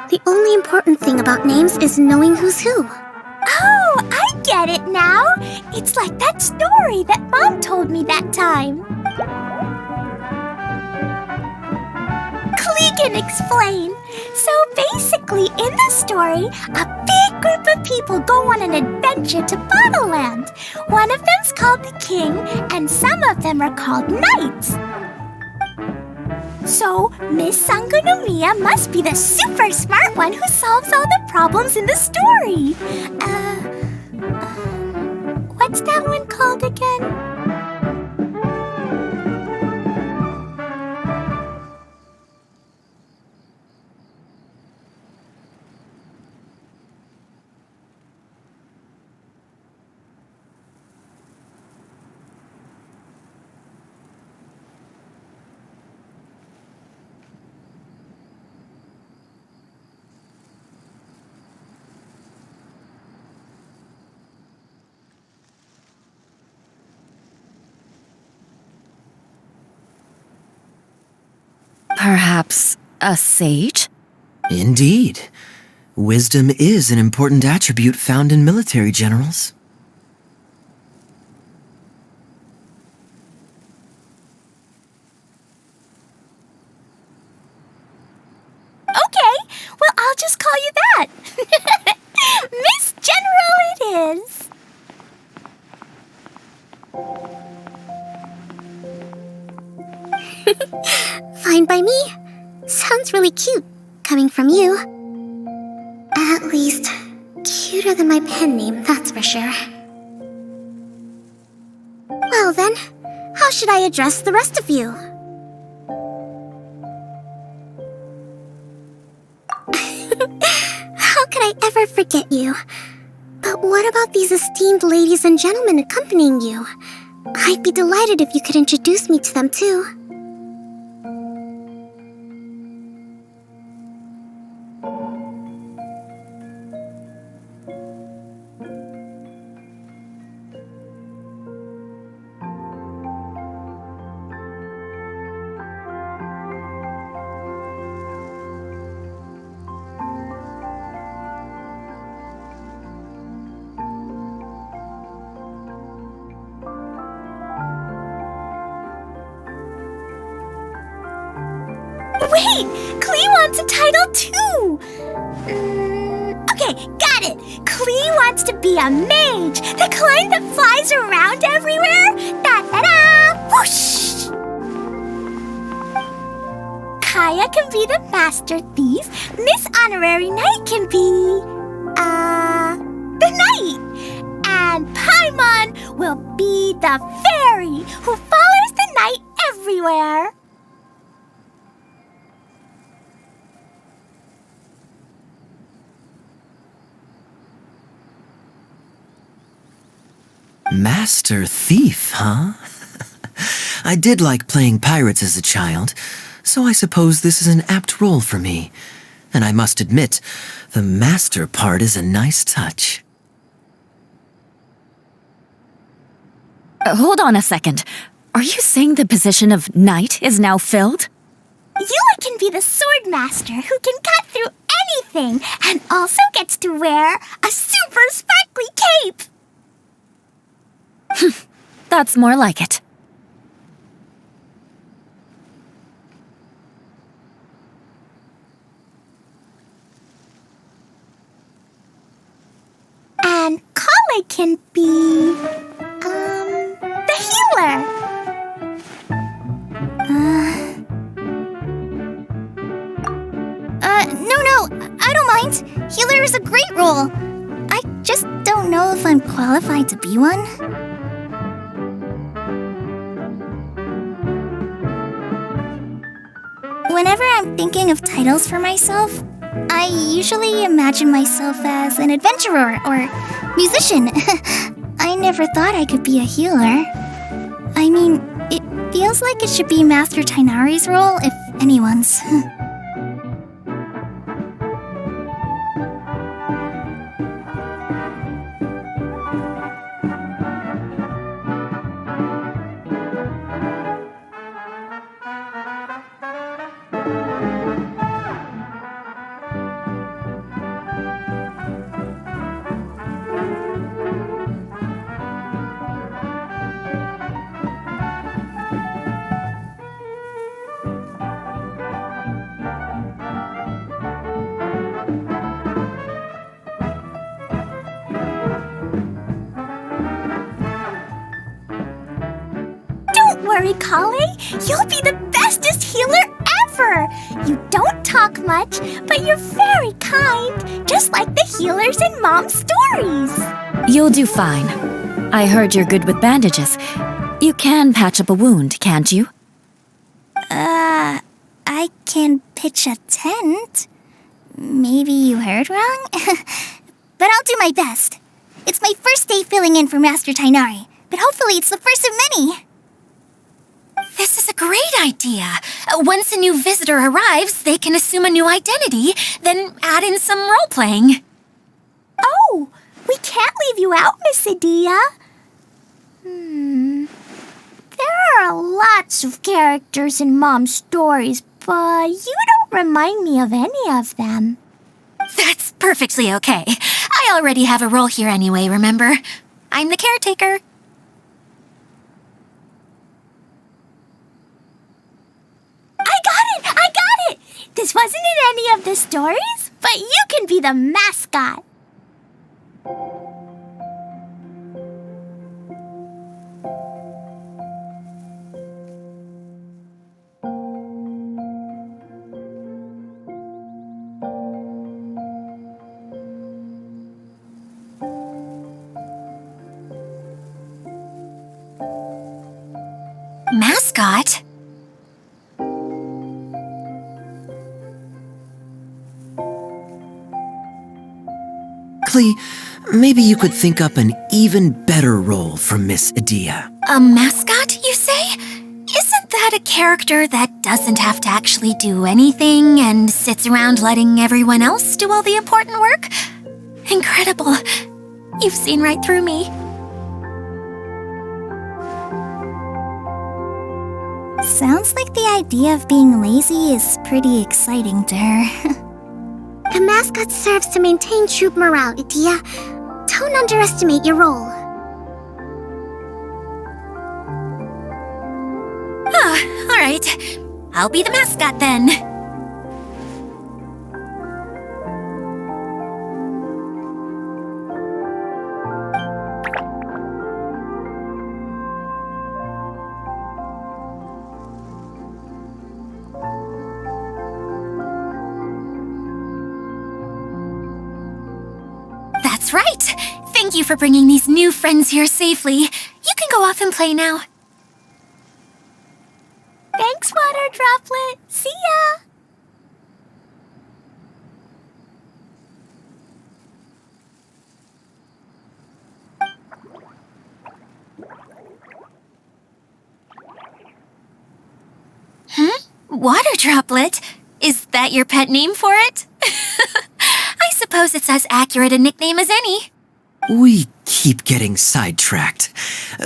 The only important thing about names is knowing who's who. Oh, I get it now. It's like that story that Mom told me that time. Klee can explain. So basically, in the story, a big group of people go on an adventure to Bottleland. One of them's called the King, and some of them are called Knights. So, Miss Sangonomiya must be the super smart one who solves all the problems in the story. What's that one called again? Perhaps a sage? Indeed. Wisdom is an important attribute found in military generals. Okay, well, I'll just call you that. Miss General it is. Fine by me. Sounds really cute, coming from you. At least, cuter than my pen name, that's for sure. Well then, how should I address the rest of you? How could I ever forget you? But what about these esteemed ladies and gentlemen accompanying you? I'd be delighted if you could introduce me to them too. Wait! Klee wants a title too! Okay, got it! Klee wants to be a mage! The kind that flies around everywhere! Da-da-da! Whoosh! Kaya can be the master thief. Miss Honorary Knight can be... the knight! And Paimon will be the fairy who follows the knight everywhere! Master Thief, huh? I did like playing pirates as a child, so I suppose this is an apt role for me. And I must admit, the master part is a nice touch. Hold on a second. Are you saying the position of knight is now filled? Eula can be the sword master who can cut through anything and also gets to wear a super sparkly cape. That's more like it. And Kale can be... the healer. No, I don't mind. Healer is a great role. I just don't know if I'm qualified to be one. Whenever I'm thinking of titles for myself, I usually imagine myself as an adventurer or musician. I never thought I could be a healer. I mean, it feels like it should be Master Tainari's role, if anyone's. Don't worry, Kale. You'll be the bestest healer ever. You don't talk much, but you're very kind, just like the healers in Mom's stories. You'll do fine. I heard you're good with bandages. You can patch up a wound, can't you? I can pitch a tent. Maybe you heard wrong? But I'll do my best. It's my first day filling in for Master Tainari, but hopefully it's the first of many. This is a great idea. Once a new visitor arrives, they can assume a new identity, then add in some role-playing. Oh, we can't leave you out, Miss Adia. There are lots of characters in Mom's stories, but you don't remind me of any of them. That's perfectly okay. I already have a role here anyway, remember? I'm the caretaker. I got it! This wasn't in any of the stories, but you can be the mascot. Mascot? Klee, maybe you could think up an even better role for Miss Adia. A mascot, you say? Isn't that a character that doesn't have to actually do anything and sits around letting everyone else do all the important work? Incredible. You've seen right through me. Sounds like the idea of being lazy is pretty exciting to her. The mascot serves to maintain troop morale, Adia. Don't underestimate your role. All right. I'll be the mascot then. That's right. Thank you for bringing these new friends here safely. You can go off and play now. Thanks, Water Droplet. See ya! Water Droplet? Is that your pet name for it? I suppose it's as accurate a nickname as any. We keep getting sidetracked,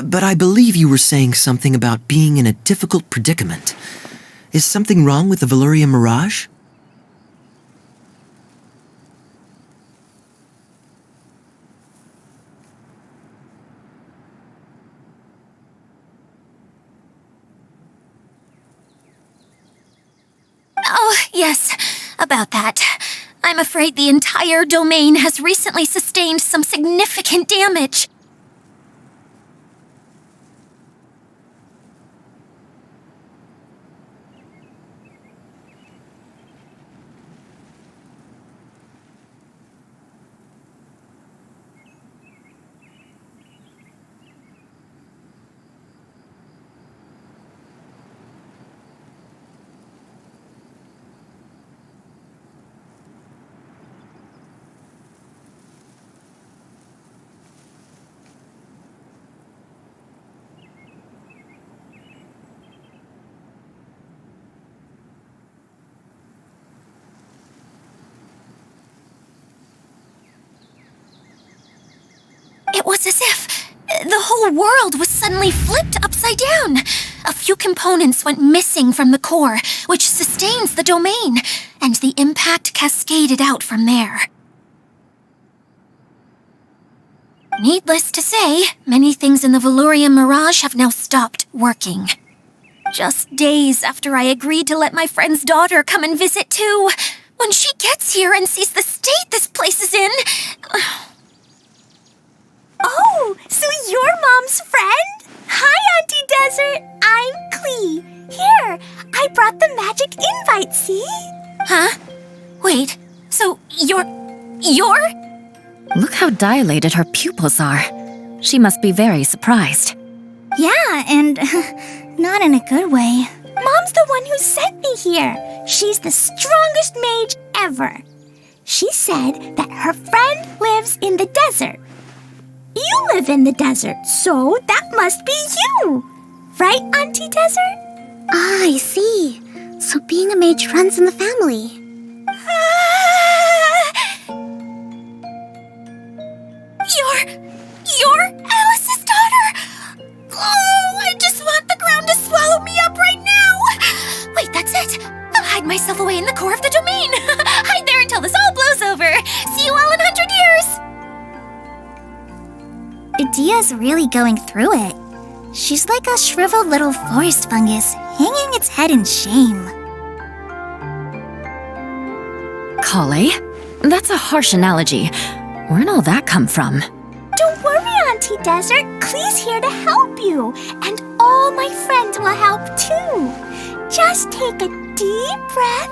but I believe you were saying something about being in a difficult predicament. Is something wrong with the Valyria Mirage? Oh, yes, about that. I'm afraid the entire domain has recently sustained some significant damage. It was as if the whole world was suddenly flipped upside down. A few components went missing from the core, which sustains the domain, and the impact cascaded out from there. Needless to say, many things in the Valyria Mirage have now stopped working. Just days after I agreed to let my friend's daughter come and visit too. When she gets here and sees the state this place is in... Oh, so you're Mom's friend? Hi, Auntie Desert. I'm Klee. Here, I brought the magic invite, see? Huh? Wait, so you're... Look how dilated her pupils are. She must be very surprised. Yeah, and not in a good way. Mom's the one who sent me here. She's the strongest mage ever. She said that her friend lives in the desert. You live in the desert, so that must be you. Right, Auntie Desert? Ah, I see. So being a mage runs in the family. You're Alice's daughter? Oh, I just want the ground to swallow me up right now. Wait, that's it. I'll hide myself away in the core of the domain. Hide there until this all blows over. See you all in 100 years. Idia's really going through it. She's like a shriveled little forest fungus, hanging its head in shame. Kale? That's a harsh analogy. Where'd all that come from? Don't worry, Auntie Desert. Klee's here to help you. And all my friends will help too. Just take a deep breath,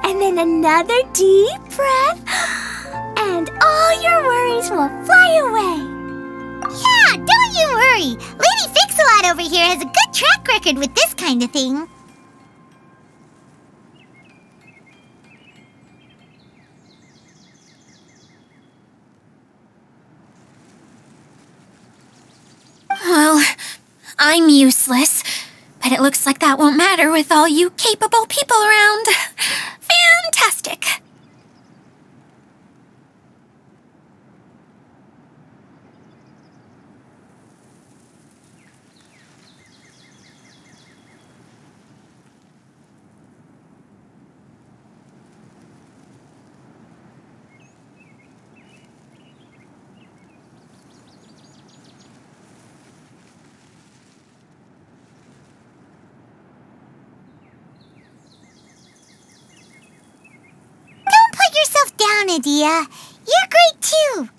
and then another deep breath, and all your worries will fly away. Yeah, don't you worry. Lady Fix-A-Lot over here has a good track record with this kind of thing. Well, I'm useless, but it looks like that won't matter with all you capable people around. Fantastic. Don't put yourself down, Idia. You're great too.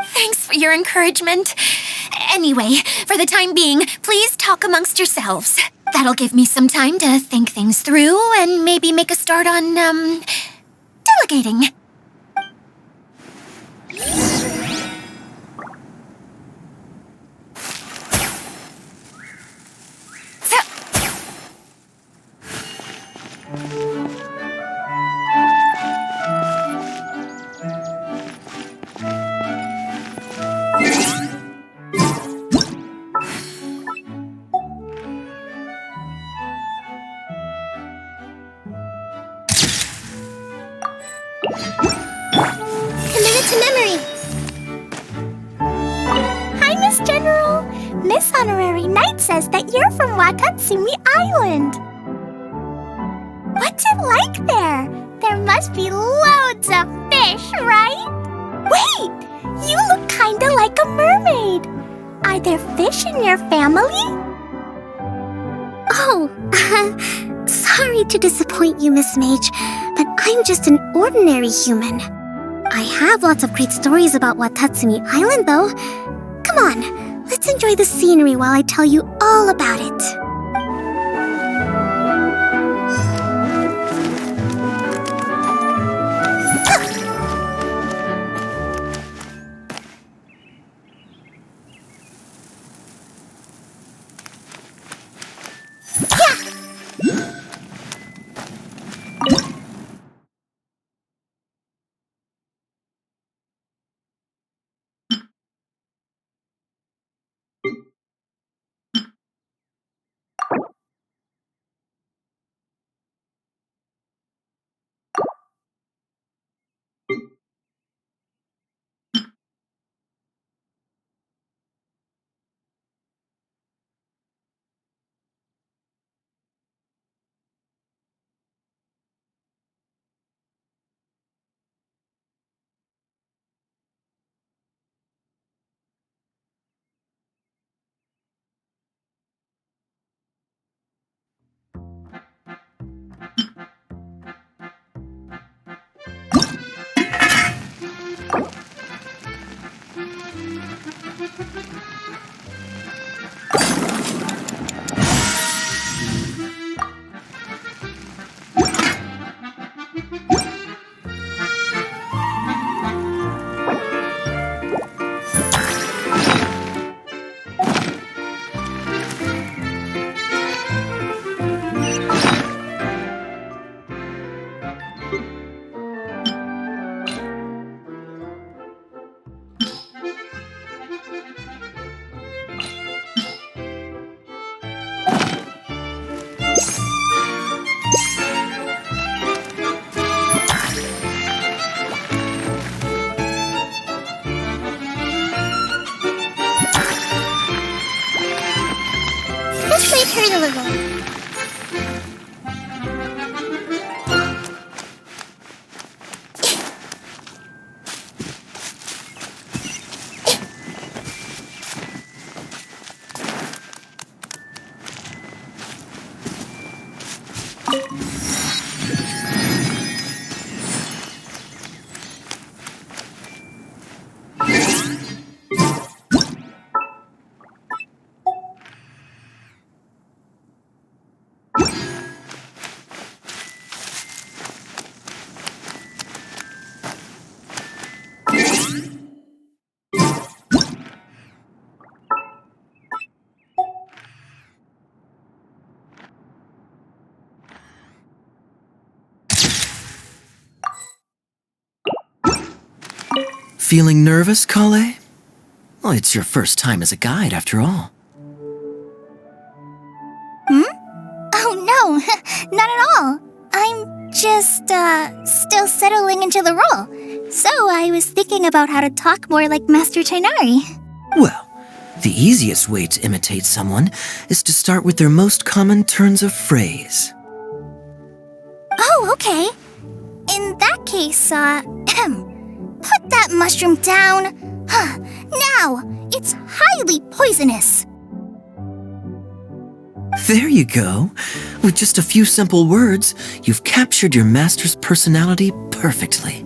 Thanks for your encouragement. Anyway, for the time being, please talk amongst yourselves. That'll give me some time to think things through and maybe make a start on, delegating. Commit it to memory. Hi, Miss General. Miss Honorary Knight says that you're from Watatsumi Island. What's it like there? There must be loads of fish, right? Wait! You look kinda like a mermaid. Are there fish in your family? Oh, sorry to disappoint you, Miss Mage, but I'm just an ordinary human. I have lots of great stories about Watatsumi Island, though. Come on, let's enjoy the scenery while I tell you all about it. This might hurt a little. Feeling nervous, Kale? Well, it's your first time as a guide, after all. Oh no, not at all. I'm just, still settling into the role. So I was thinking about how to talk more like Master Tainari. Well, the easiest way to imitate someone is to start with their most common turns of phrase. Oh, okay. In that case, put that mushroom down. Now, it's highly poisonous. There you go. With just a few simple words, you've captured your master's personality perfectly.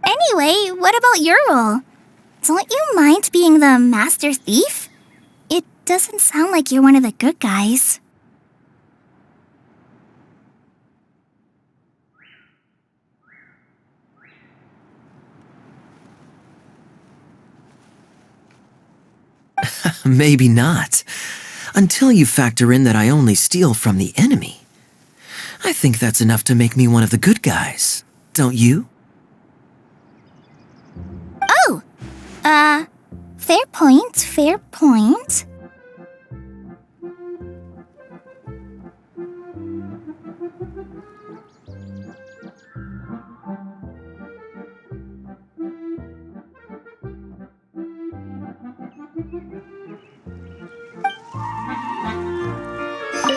Anyway, what about your role? Don't you mind being the master thief? It doesn't sound like you're one of the good guys. Maybe not. Until you factor in that I only steal from the enemy. I think that's enough to make me one of the good guys, don't you? Oh! Fair point, fair point.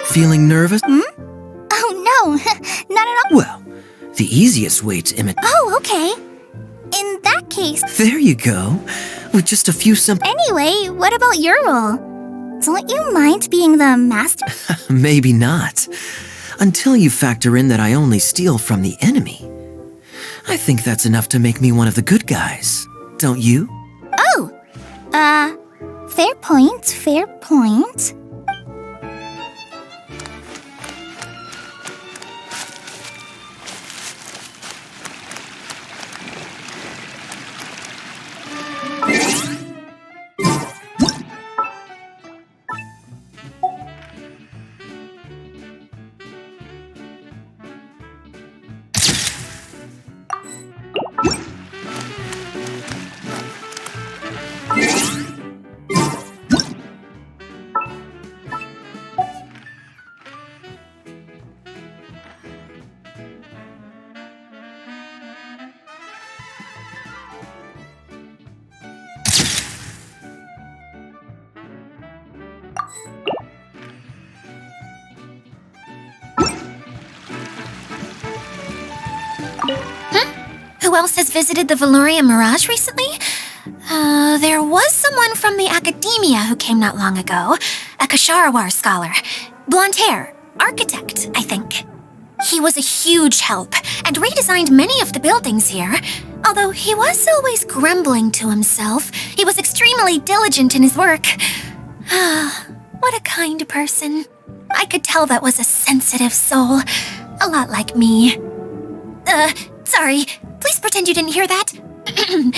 Feeling nervous? Oh no, not at all. Well, the easiest way to imitate... Oh, okay. In that case... There you go. With just a few simple... Anyway, what about your role? Don't you mind being the master? Maybe not. Until you factor in that I only steal from the enemy. I think that's enough to make me one of the good guys, don't you? Oh! Fair point, fair point. Who else has visited the Veloria Mirage recently? There was someone from the academia who came not long ago. A Kasharawar scholar. Blonde hair. Architect, I think. He was a huge help and redesigned many of the buildings here. Although he was always grumbling to himself, he was extremely diligent in his work. What a kind person. I could tell that was a sensitive soul. A lot like me. Sorry. Please pretend you didn't hear that. I'm,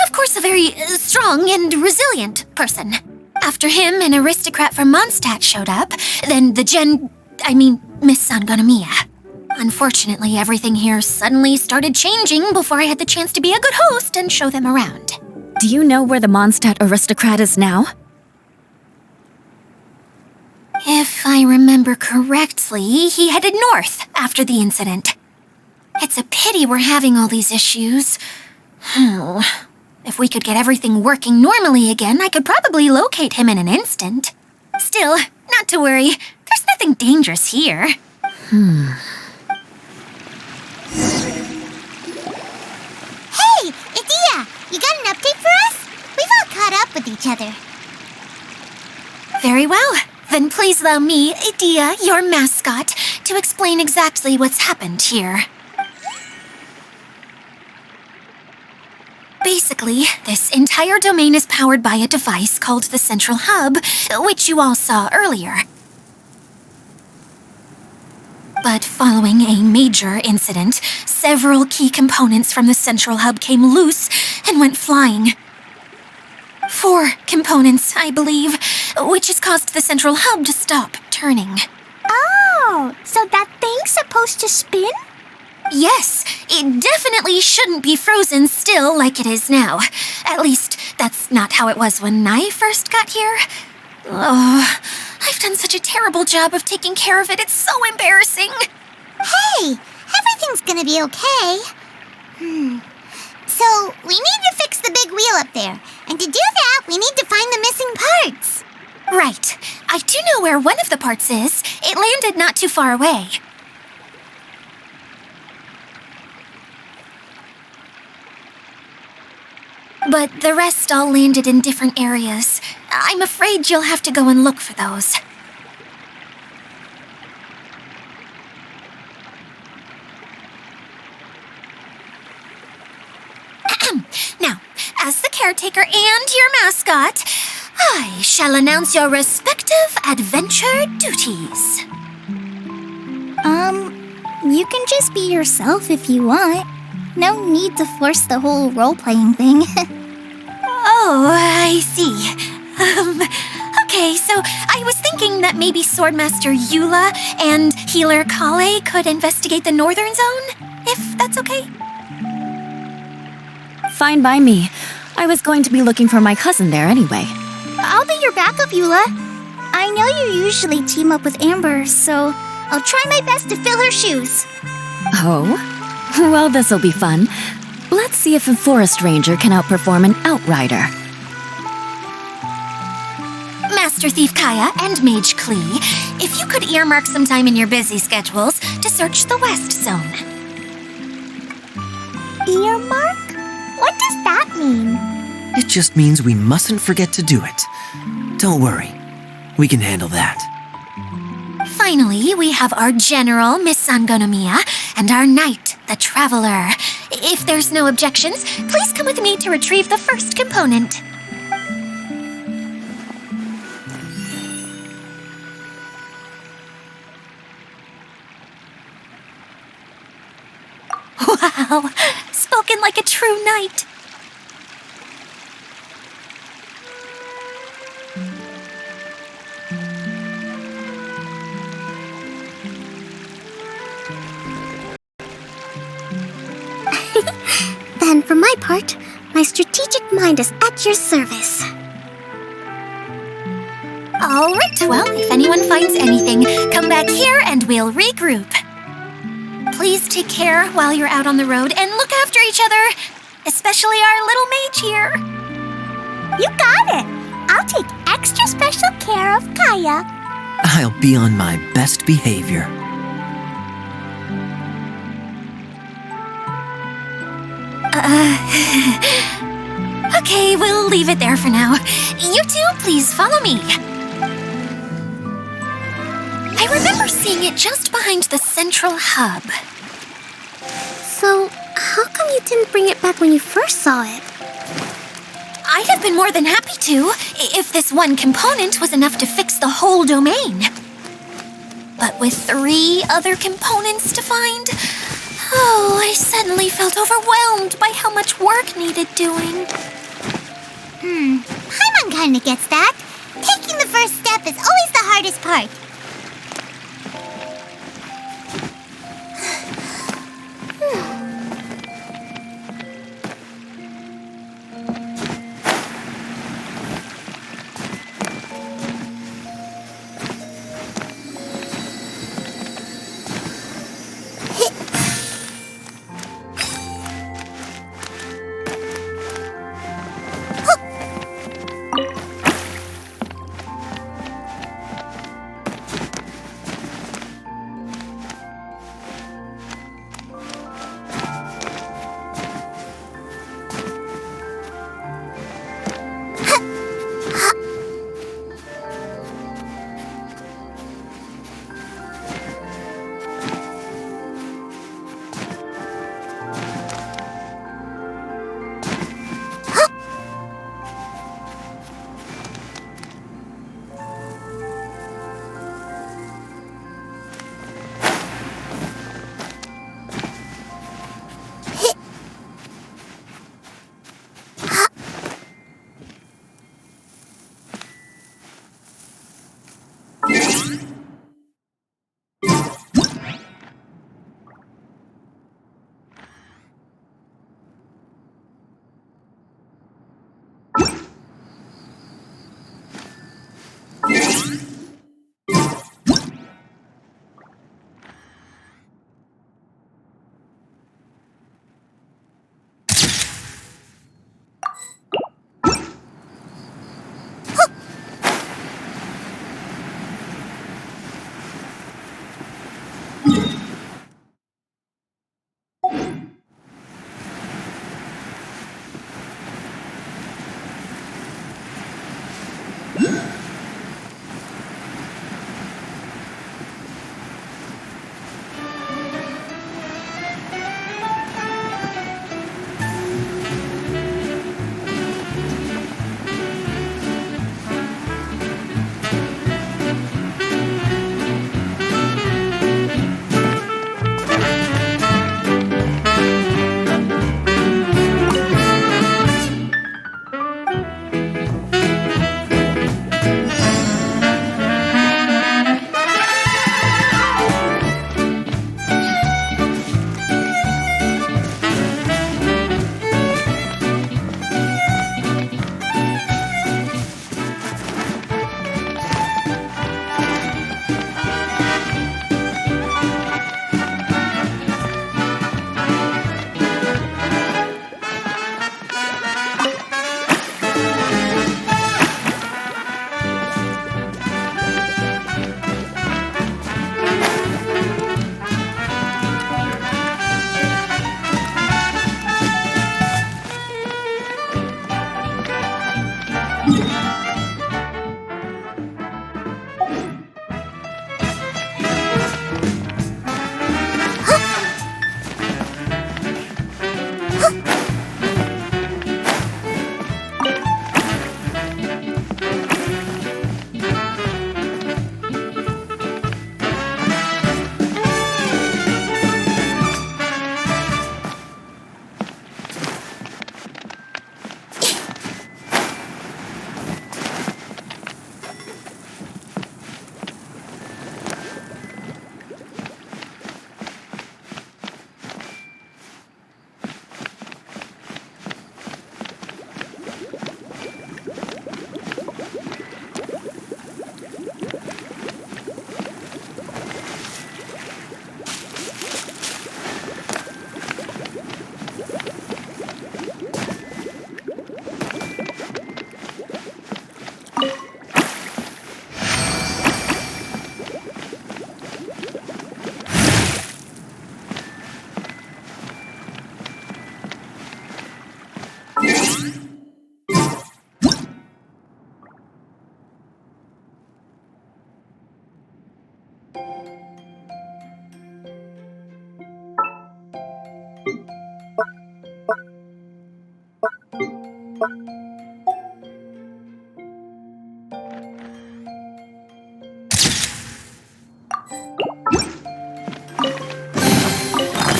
of course, a very strong and resilient person. After him, an aristocrat from Mondstadt showed up, then Miss Sangonomiya. Unfortunately, everything here suddenly started changing before I had the chance to be a good host and show them around. Do you know where the Mondstadt aristocrat is now? If I remember correctly, he headed north after the incident. It's a pity we're having all these issues. If we could get everything working normally again, I could probably locate him in an instant. Still, not to worry. There's nothing dangerous here. Hey, Idia! You got an update for us? We've all caught up with each other. Very well. Then please allow me, Idia, your mascot, to explain exactly what's happened here. Basically, this entire domain is powered by a device called the Central Hub, which you all saw earlier. But following a major incident, several key components from the Central Hub came loose and went flying. 4 components, I believe, which has caused the Central Hub to stop turning. Oh, so that thing's supposed to spin? Yes, it definitely shouldn't be frozen still like it is now. At least, that's not how it was when I first got here. Oh, I've done such a terrible job of taking care of it, it's so embarrassing. Hey, everything's gonna be okay. So, we need to fix the big wheel up there. And to do that, we need to find the missing parts. Right. I do know where one of the parts is. It landed not too far away. But the rest all landed in different areas. I'm afraid you'll have to go and look for those. Now, as the caretaker and your mascot, I shall announce your respective adventure duties. You can just be yourself if you want. No need to force the whole role-playing thing. Oh, I see. Okay, so I was thinking that maybe Swordmaster Eula and Healer Kale could investigate the Northern Zone, if that's okay. Fine by me. I was going to be looking for my cousin there anyway. I'll be your backup, Eula. I know you usually team up with Amber, so I'll try my best to fill her shoes. Oh? Well, this'll be fun. Let's see if a forest ranger can outperform an outrider. Master Thief Kaya and Mage Klee, if you could earmark some time in your busy schedules to search the West Zone. Earmark? What does that mean? It just means we mustn't forget to do it. Don't worry. We can handle that. Finally, we have our General, Miss Sangonomiya, and our Knight, the Traveler. If there's no objections, please come with me to retrieve the first component. Wow, spoken like a true knight. Then, for my part, my strategic mind is at your service. All right, well, if anyone finds anything, come back here and we'll regroup. Please take care while you're out on the road and look after each other, especially our little mage here. You got it! I'll take extra special care of Kaya. I'll be on my best behavior. Okay, we'll leave it there for now. You two, please follow me. I remember seeing it just behind the central hub. So, how come you didn't bring it back when you first saw it? I'd have been more than happy to, if this one component was enough to fix the whole domain. But with 3 other components to find, I suddenly felt overwhelmed by how much work needed doing. Paimon kinda gets that. Taking the first step is always the hardest part.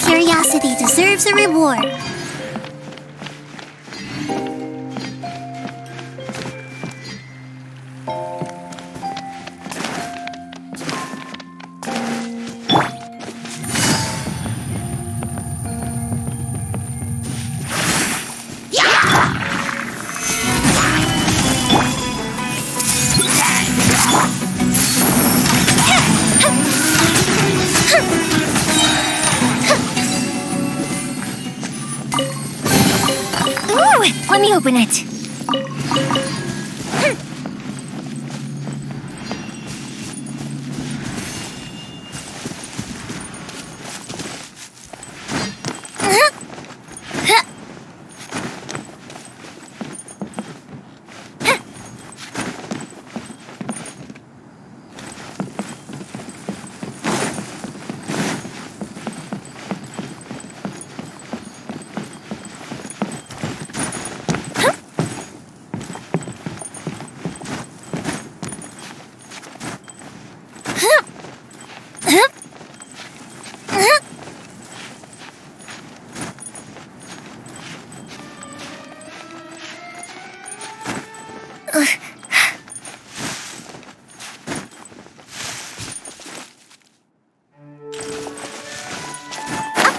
Curiosity deserves a reward. Let me open it.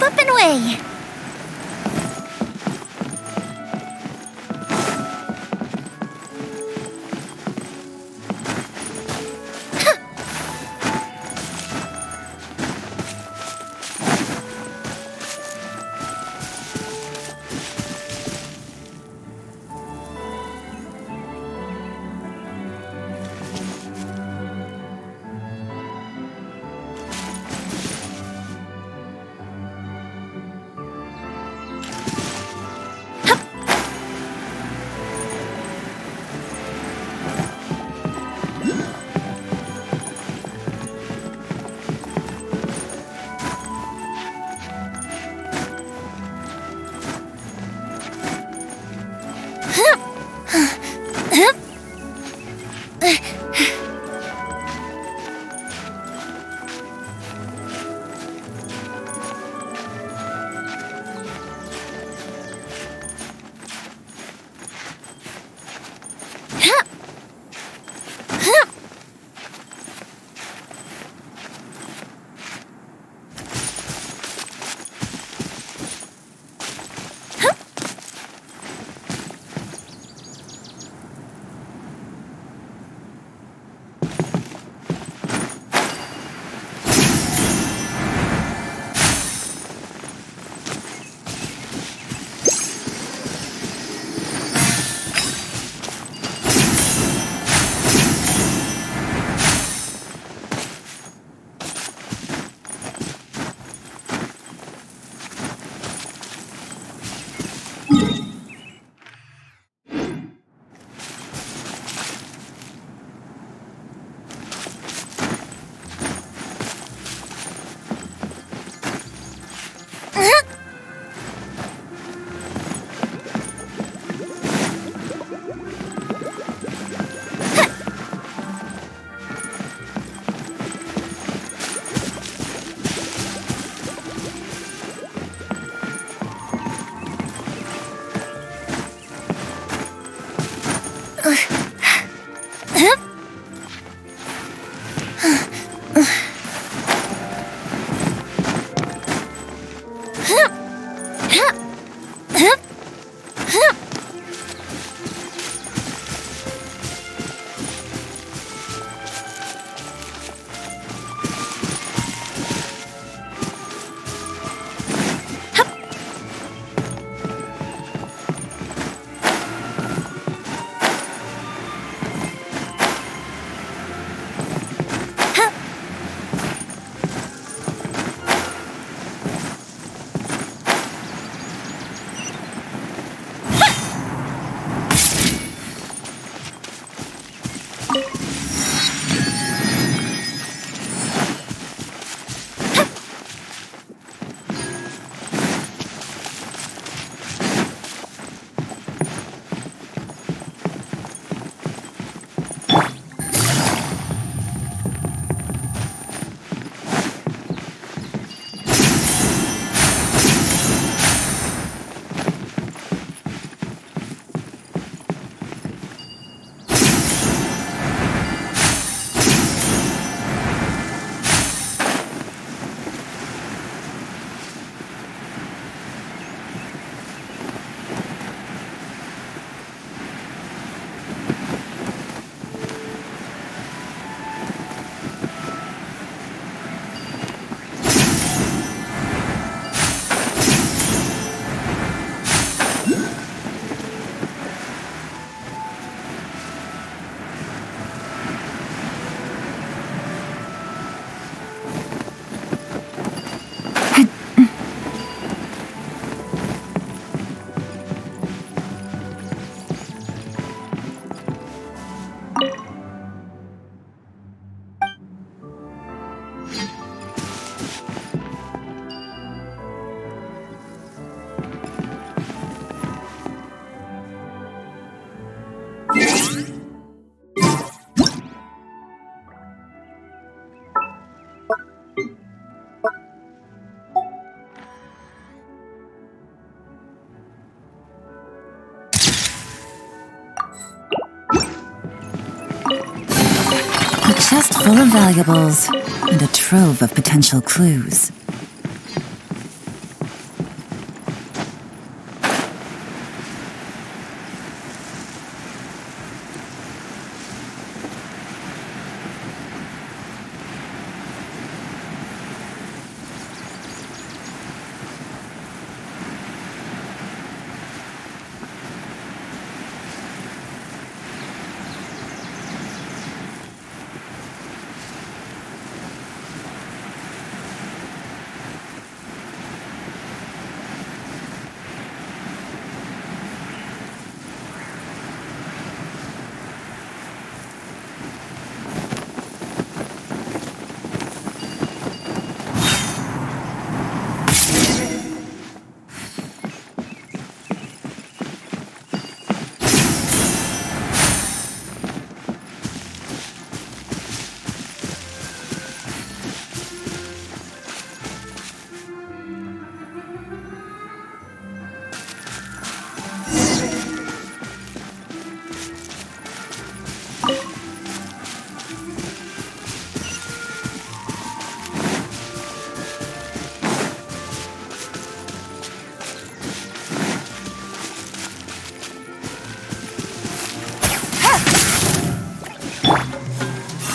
Up and away! A chest full of valuables and a trove of potential clues.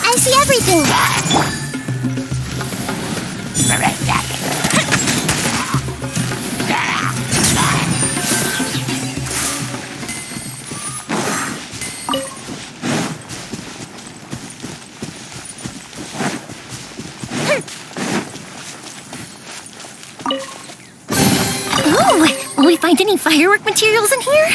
I see everything! Oh, will we find any firework materials in here?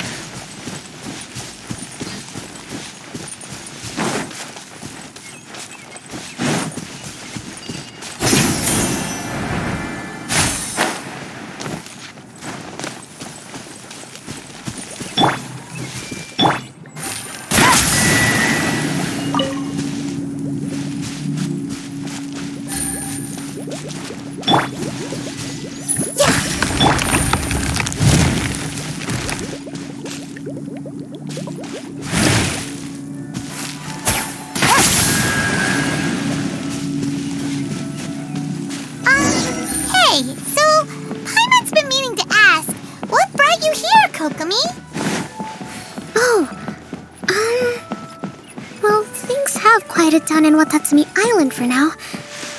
have quieted down in Watatsumi Island for now,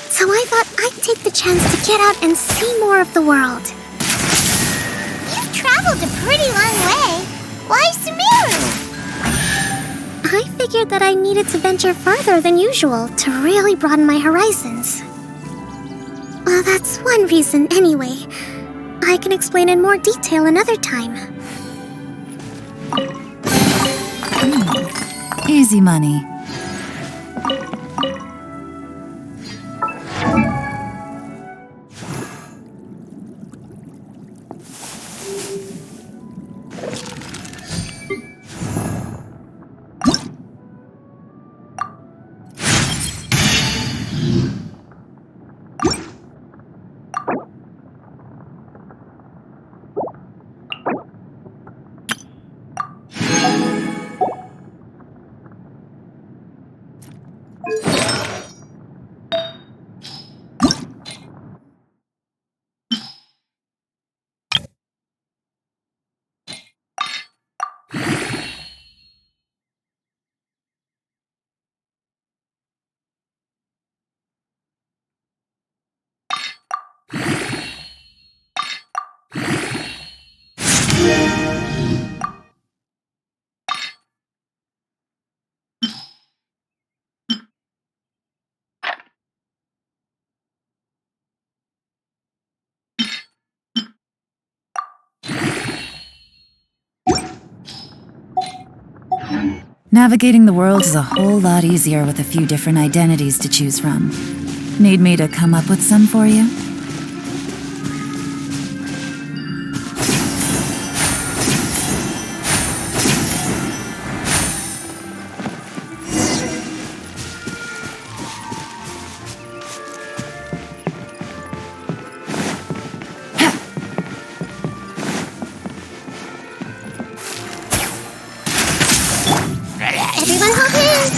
so I thought I'd take the chance to get out and see more of the world. You've traveled a pretty long way. Why Sumeru? I figured that I needed to venture further than usual to really broaden my horizons. Well, that's one reason anyway. I can explain in more detail another time. Easy money. Navigating the world is a whole lot easier with a few different identities to choose from. Need me to come up with some for you? Everyone hold hands!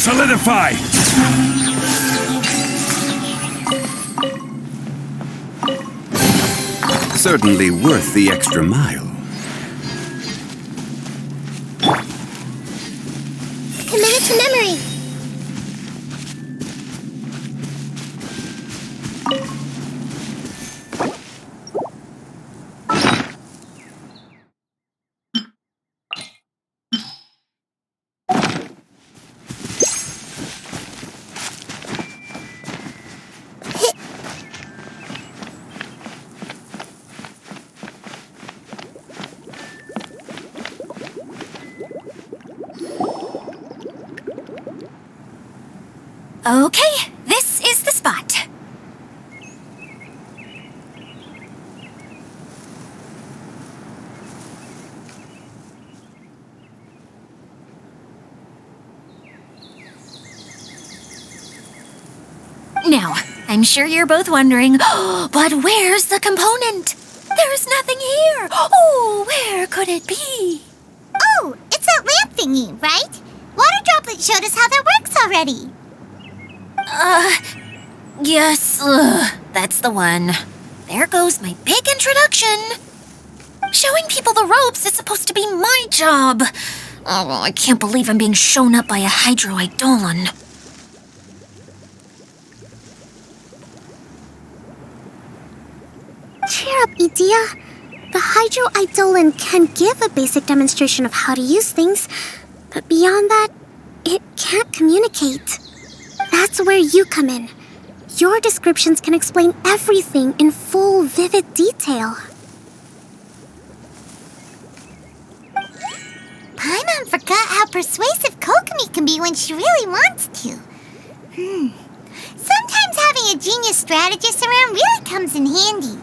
Solidify! Certainly worth the extra mile. Committed to memory! Okay, this is the spot. Now, I'm sure you're both wondering, but where's the component? There's nothing here. Oh, where could it be? Oh, it's that lamp thingy, right? Water Droplet showed us how that works already. Yes, that's the one. There goes my big introduction. Showing people the ropes is supposed to be my job. Oh, I can't believe I'm being shown up by a Hydro-Eidolon. Cheer up, Edea. The Hydro-Eidolon can give a basic demonstration of how to use things, but beyond that, it can't communicate. That's where you come in. Your descriptions can explain everything in full, vivid detail. Paimon forgot how persuasive Kokomi can be when she really wants to. Sometimes having a genius strategist around really comes in handy.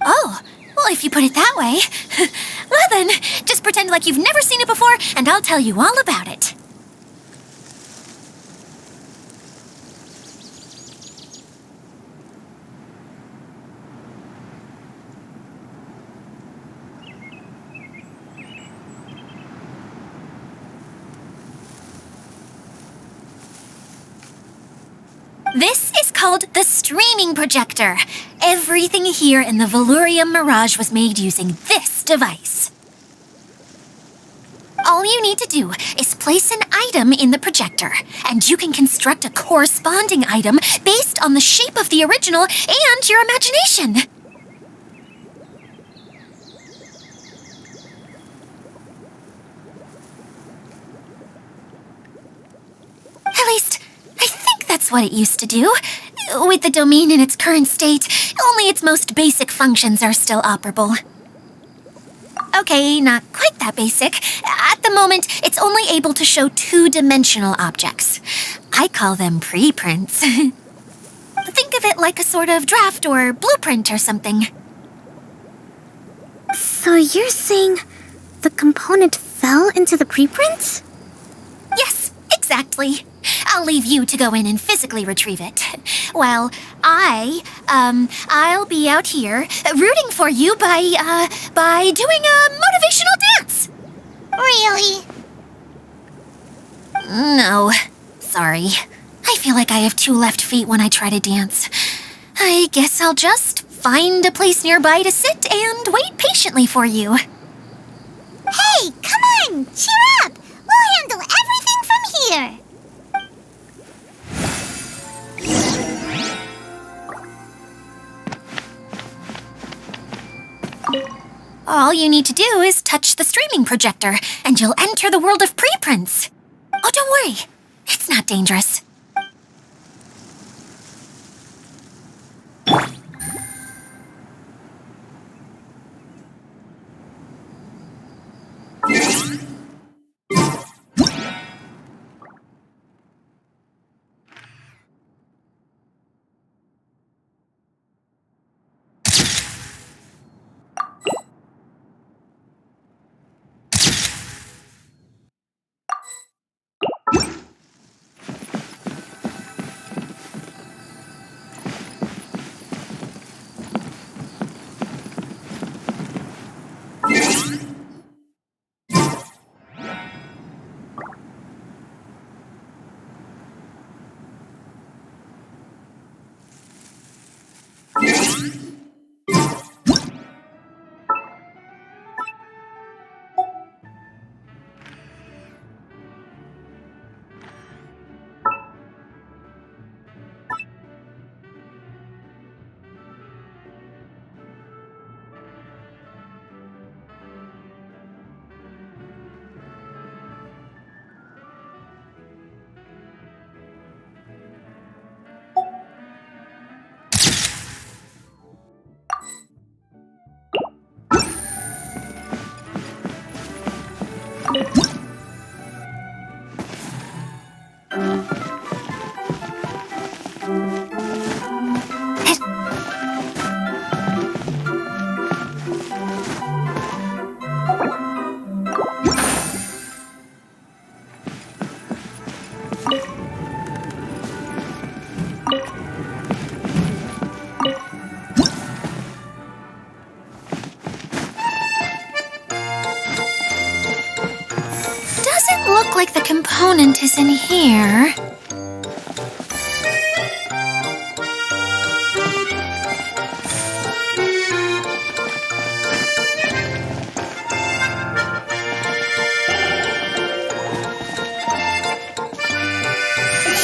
Oh, well, if you put it that way. Well then, just pretend like you've never seen it before, and I'll tell you all about it. This is called the streaming projector. Everything here in the Valurium Mirage was made using this device. All you need to do is place an item in the projector, and you can construct a corresponding item based on the shape of the original and your imagination. At least, I think that's what it used to do. With the domain in its current state, only its most basic functions are still operable. Okay, not quite that basic. At the moment, it's only able to show two-dimensional objects. I call them preprints. Think of it like a sort of draft or blueprint or something. So you're saying the component fell into the preprints? Yes, exactly. I'll leave you to go in and physically retrieve it. Well, I'll be out here rooting for you by doing a motivational dance. Really? No, sorry. I feel like I have two left feet when I try to dance. I guess I'll just find a place nearby to sit and wait patiently for you. Hey, come on! Cheer up! We'll handle everything from here! All you need to do is touch the streaming projector, and you'll enter the world of preprints. Oh, don't worry. It's not dangerous. Doesn't look like the component is in here.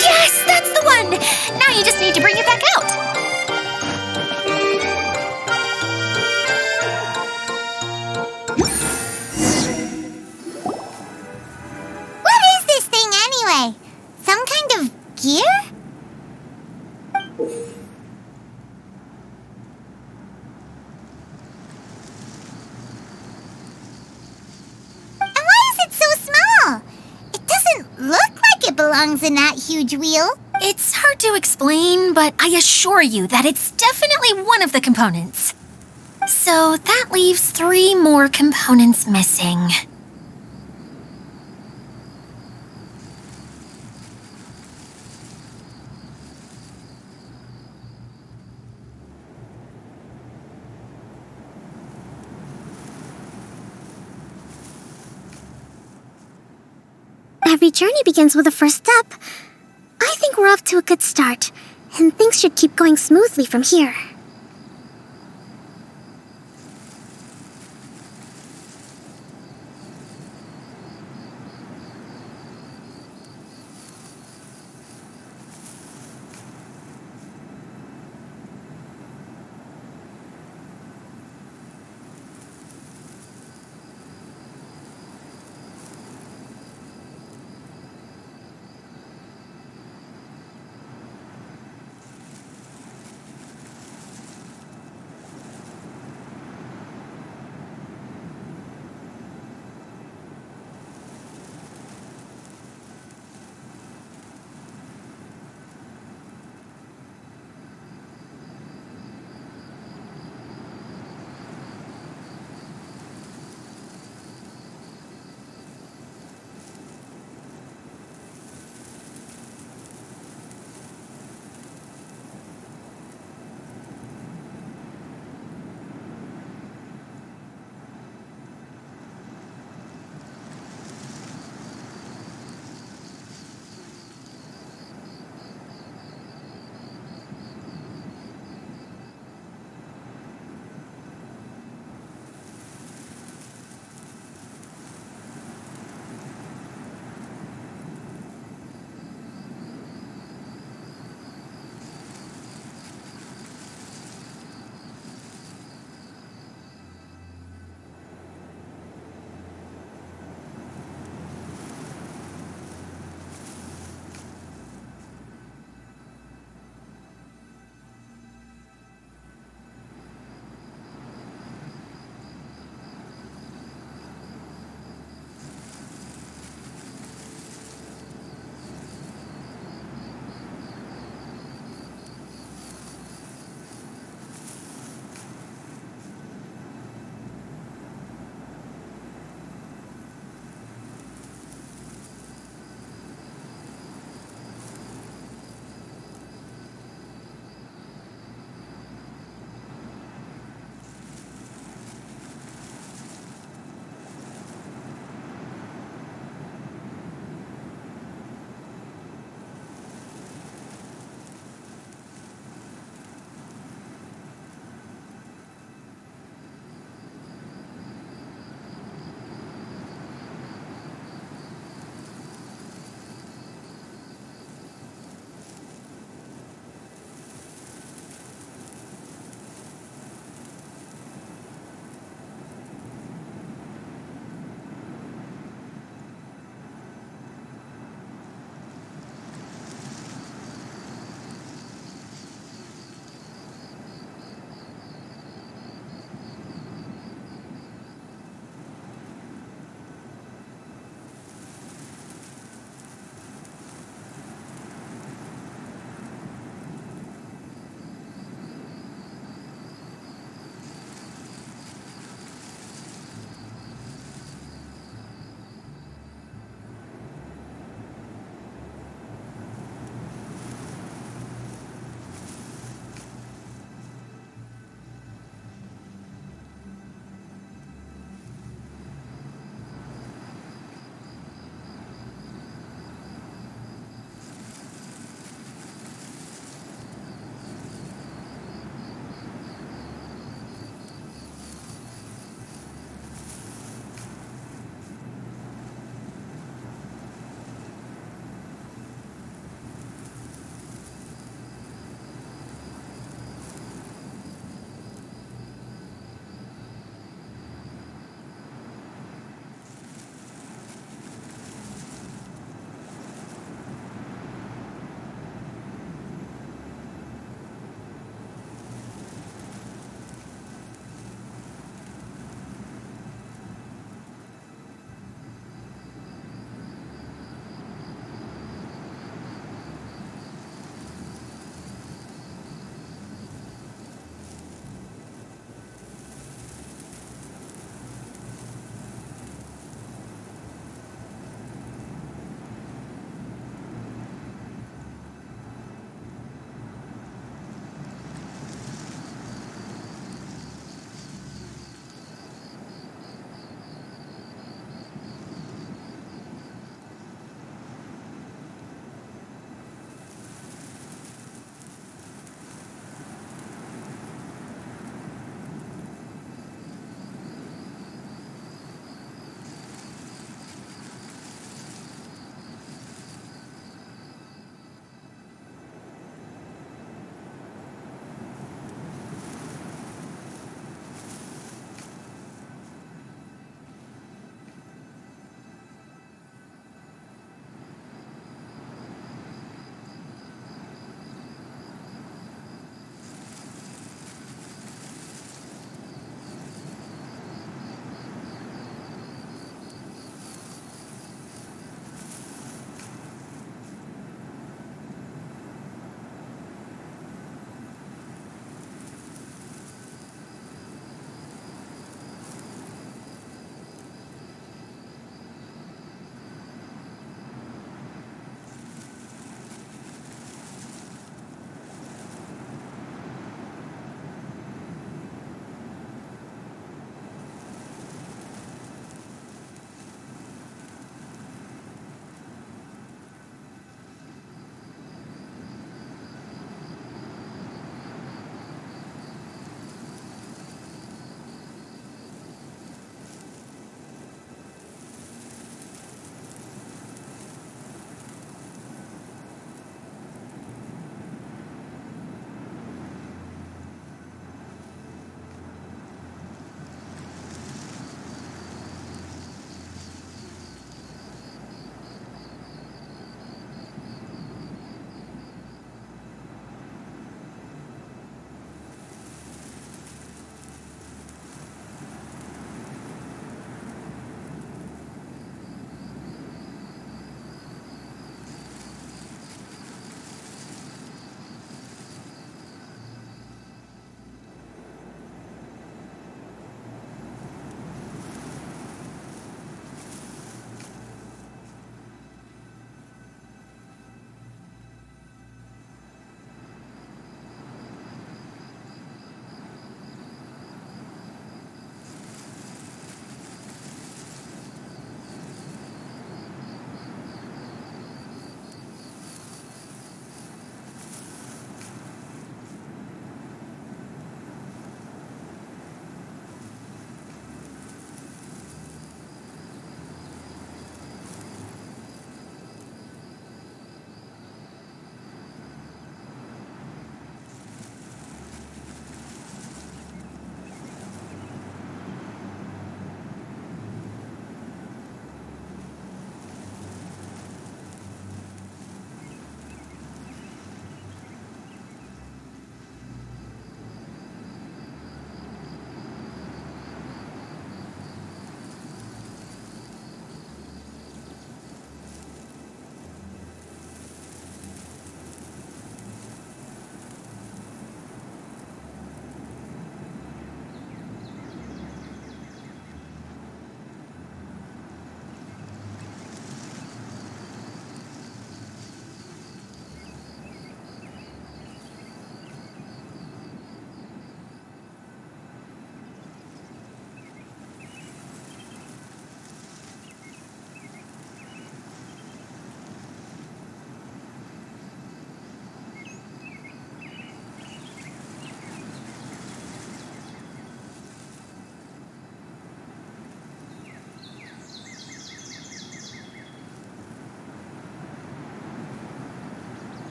Yes, that's the one! Now you just need to bring it back out. What is this thing anyway? Some kind of gear? And why is it so small? It doesn't look like it belongs in that huge wheel. It's hard to explain, but I assure you that it's definitely one of the components. So that leaves 3 more components missing. Every journey begins with a first step. I think think we're off to a good start, and things should keep going smoothly from here.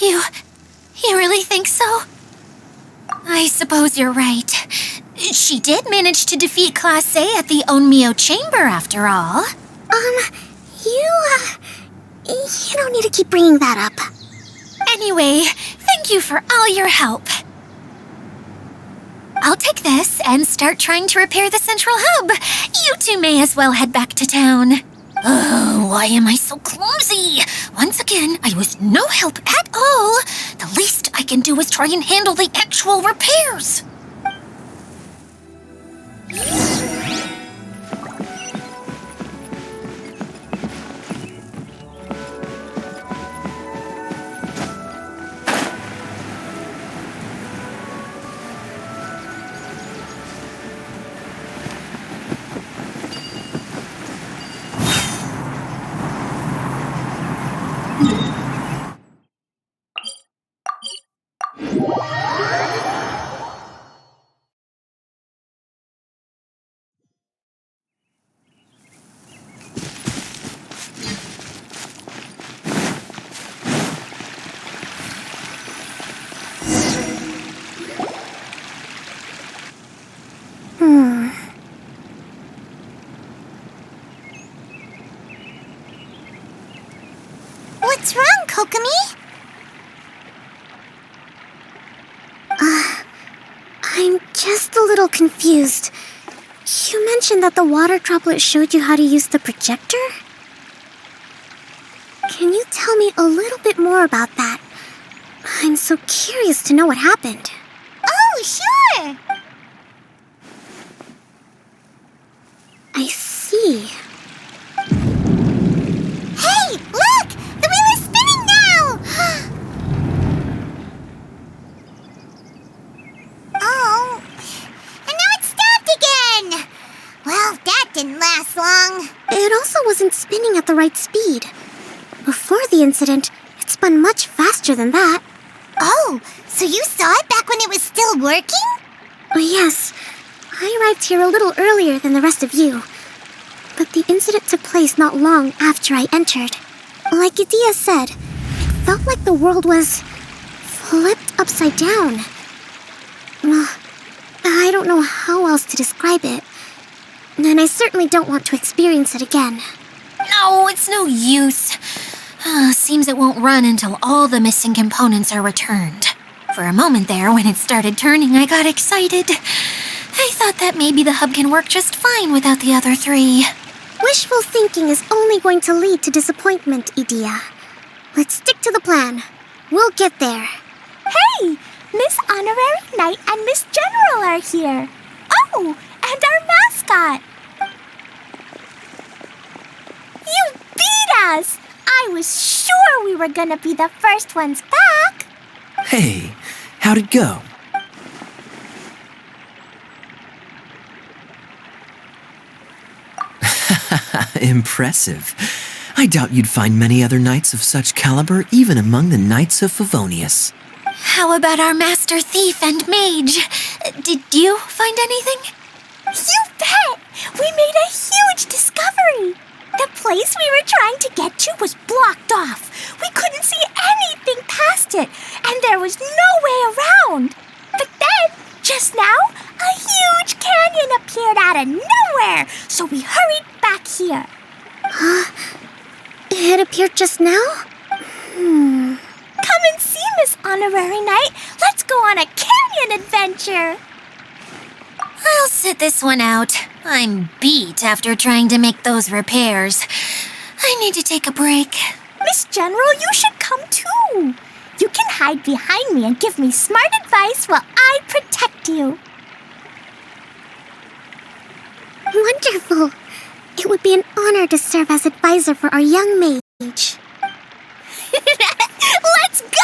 You really think so? I suppose you're right. She did manage to defeat Class A at the Onmyo Chamber, after all. You don't need to keep bringing that up. Anyway, thank you for all your help. I'll take this and start trying to repair the central hub. You two may as well head back to town. Oh, why am I so clumsy? Once again, I was no help at all. The least I can do is try and handle the actual repairs. What's wrong, Kokomi? I'm just a little confused. You mentioned that the water droplet showed you how to use the projector? Can you tell me a little bit more about that? I'm so curious to know what happened. Oh, sure! I see. Hey, look! The wheel is spinning now! Oh, and now it's stopped again! Well, that didn't last long. It also wasn't spinning at the right speed. Before the incident, it spun much faster than that. Oh, so you saw it back when it was still working? Oh, yes. I arrived here a little earlier than the rest of you. But the incident took place not long after I entered. Like Idia said, it felt like the world was flipped upside down. I don't know how else to describe it. And I certainly don't want to experience it again. No, it's no use. Seems it won't run until all the missing components are returned. For a moment there, when it started turning, I got excited. I thought that maybe the hub can work just fine without the other three. Wishful thinking is only going to lead to disappointment, Idia. Let's stick to the plan. We'll get there. Hey! Miss Honorary Knight and Miss General are here. Oh, and our mascot. You beat us! I was sure we were gonna be the first ones back. Hey, how'd it go? Impressive. I doubt you'd find many other knights of such caliber even among the Knights of Favonius. How about our master thief and mage? Did you find anything? You bet! We made a huge discovery! The place we were trying to get to was blocked off. We couldn't see anything past it, and there was no way around. But then, just now, a huge canyon appeared out of nowhere, so we hurried back here. It appeared just now? Come and see, Miss Honorary Knight. Let's go on a canyon adventure. I'll sit this one out. I'm beat after trying to make those repairs. I need to take a break. Miss General, you should come too. You can hide behind me and give me smart advice while I protect you. Wonderful. It would be an honor to serve as advisor for our young mage. Let's go!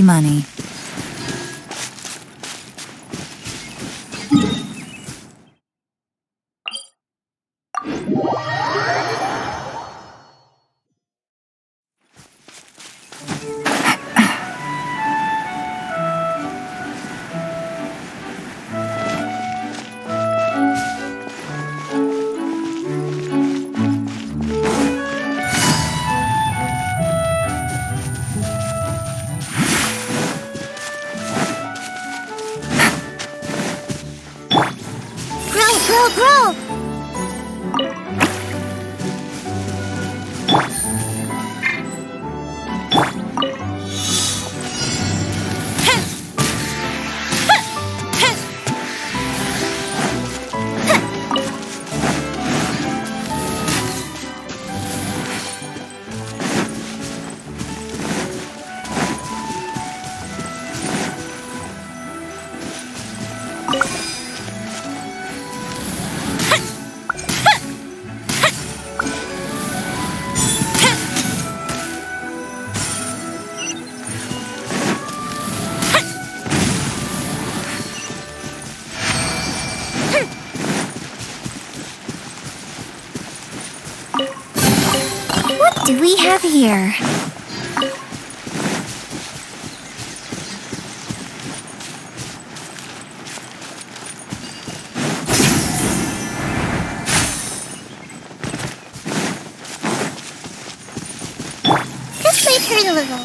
easy money. Grow! What do we have here? This might hurt a little.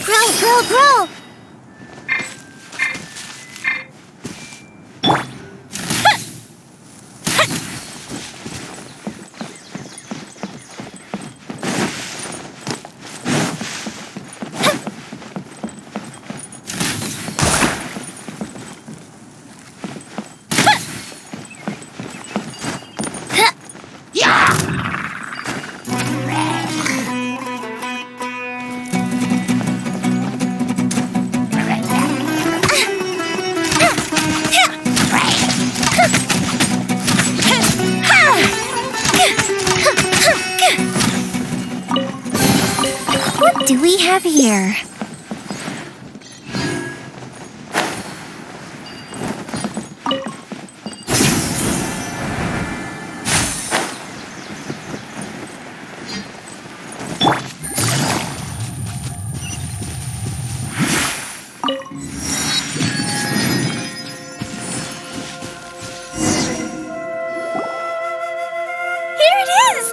Grow! What do we have here?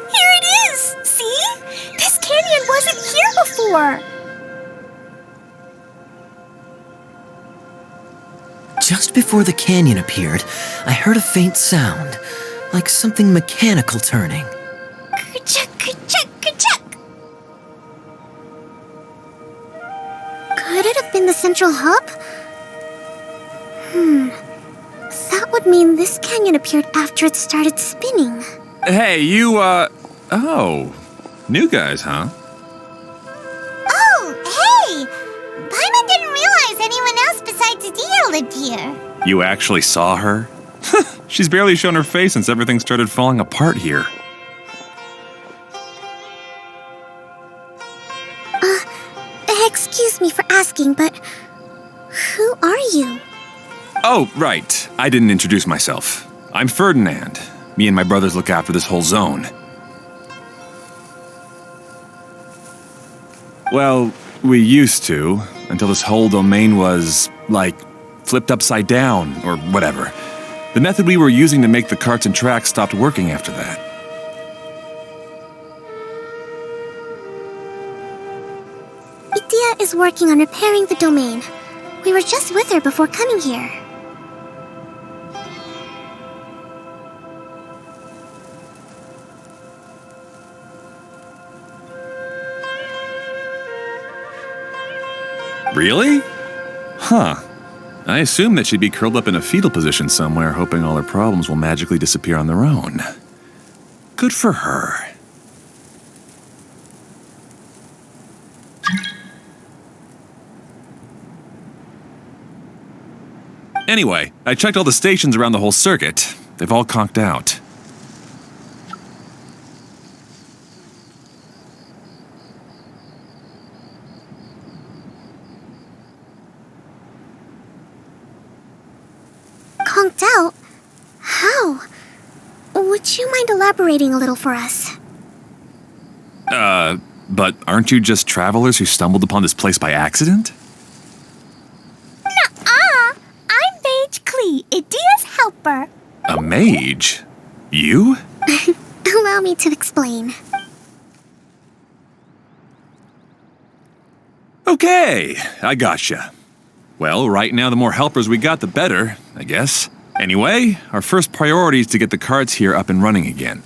Here it is! See? This canyon wasn't here before! Just before the canyon appeared, I heard a faint sound, like something mechanical turning. Ka-chuck! Could it have been the central hub? That would mean this canyon appeared after it started spinning. Hey, you, oh. New guys, huh? Oh, hey! Paimon didn't realize anyone else besides Dia lived here. You actually saw her? She's barely shown her face since everything started falling apart here. Excuse me for asking, but who are you? Oh, right. I didn't introduce myself. I'm Ferdinand. Me and my brothers look after this whole zone. Well, we used to, until this whole domain was, like, flipped upside down, or whatever. The method we were using to make the carts and tracks stopped working after that. Idia is working on repairing the domain. We were just with her before coming here. Really? Huh. I assume that she'd be curled up in a fetal position somewhere, hoping all her problems will magically disappear on their own. Good for her. Anyway, I checked all the stations around the whole circuit. They've all conked out. flunked out? How? Would you mind elaborating a little for us? But aren't you just travelers who stumbled upon this place by accident? Nuh-uh! I'm Mage Klee, Idia's helper. A mage? You? Allow me to explain. Okay, I gotcha. Well, right now the more helpers we got, the better, I guess. Anyway, our first priority is to get the carts here up and running again.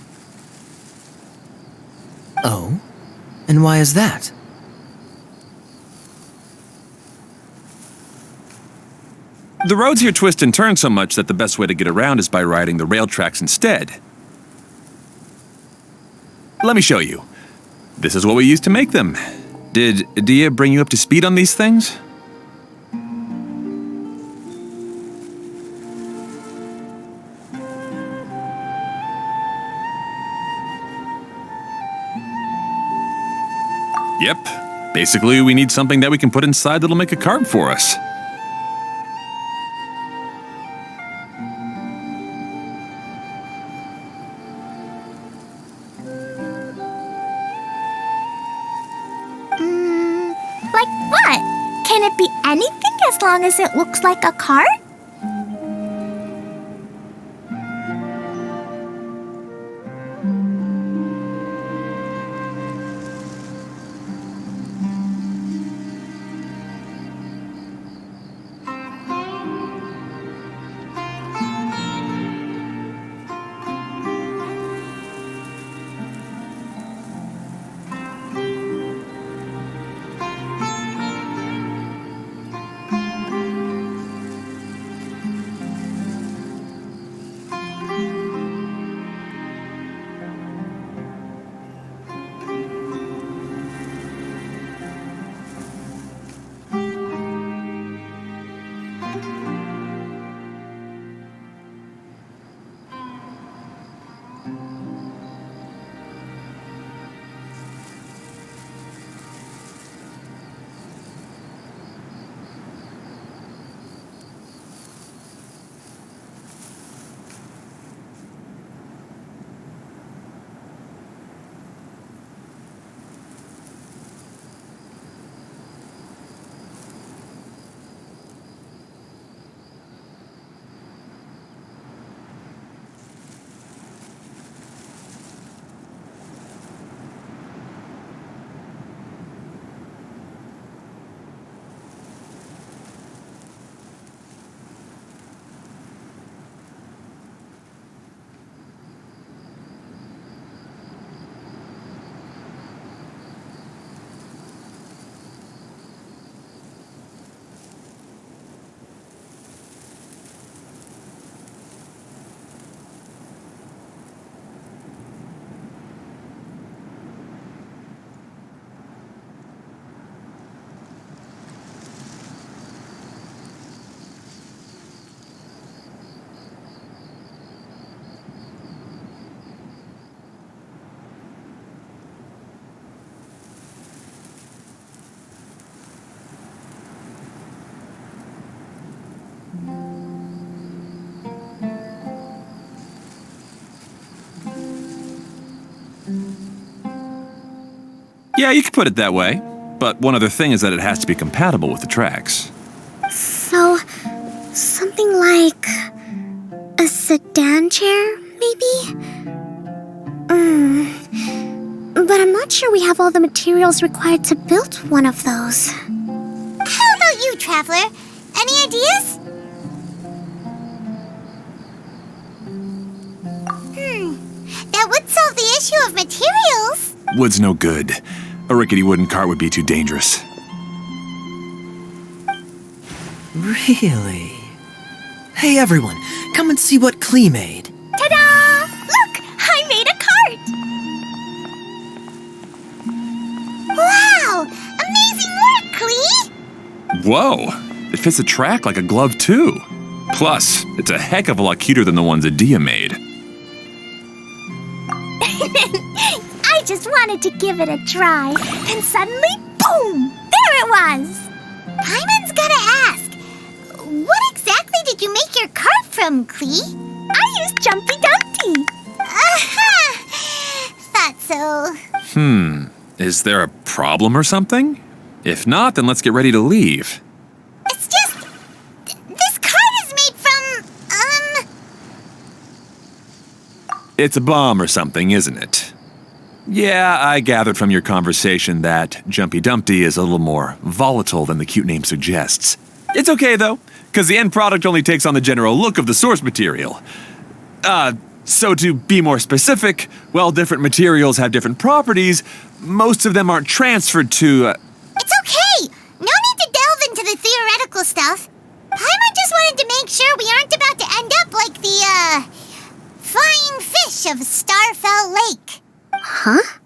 Oh? And why is that? The roads here twist and turn so much that the best way to get around is by riding the rail tracks instead. Let me show you. This is what we used to make them. Did Dia bring you up to speed on these things? Yep. Basically, we need something that we can put inside that'll make a cart for us. Like what? Can it be anything as long as it looks like a cart? Yeah, you could put it that way. But one other thing is that it has to be compatible with the tracks. So, something like a sedan chair, maybe? But I'm not sure we have all the materials required to build one of those. How about you, Traveler? Any ideas? That would solve the issue of materials. Wood's no good. A rickety wooden cart would be too dangerous. Really? Hey everyone, come and see what Klee made. Ta-da! Look! I made a cart! Wow! Amazing work, Klee! Whoa! It fits the track like a glove too. Plus, it's a heck of a lot cuter than the ones Adia made. I just wanted to give it a try, and suddenly, boom! There it was! Paimon's gotta ask, what exactly did you make your cart from? from Klee? I use Jumpy Dumpty. Aha! Thought so. Is there a problem or something? If not, then let's get ready to leave. It's just... this card is made from, It's a bomb or something, isn't it? Yeah, I gathered from your conversation that Jumpy Dumpty is a little more volatile than the cute name suggests. It's okay, though, because the end product only takes on the general look of the source material. So to be more specific, while different materials have different properties, most of them aren't transferred to... It's okay! No need to delve into the theoretical stuff. Paimon just wanted to make sure we aren't about to end up like the, flying fish of Starfell Lake. Huh?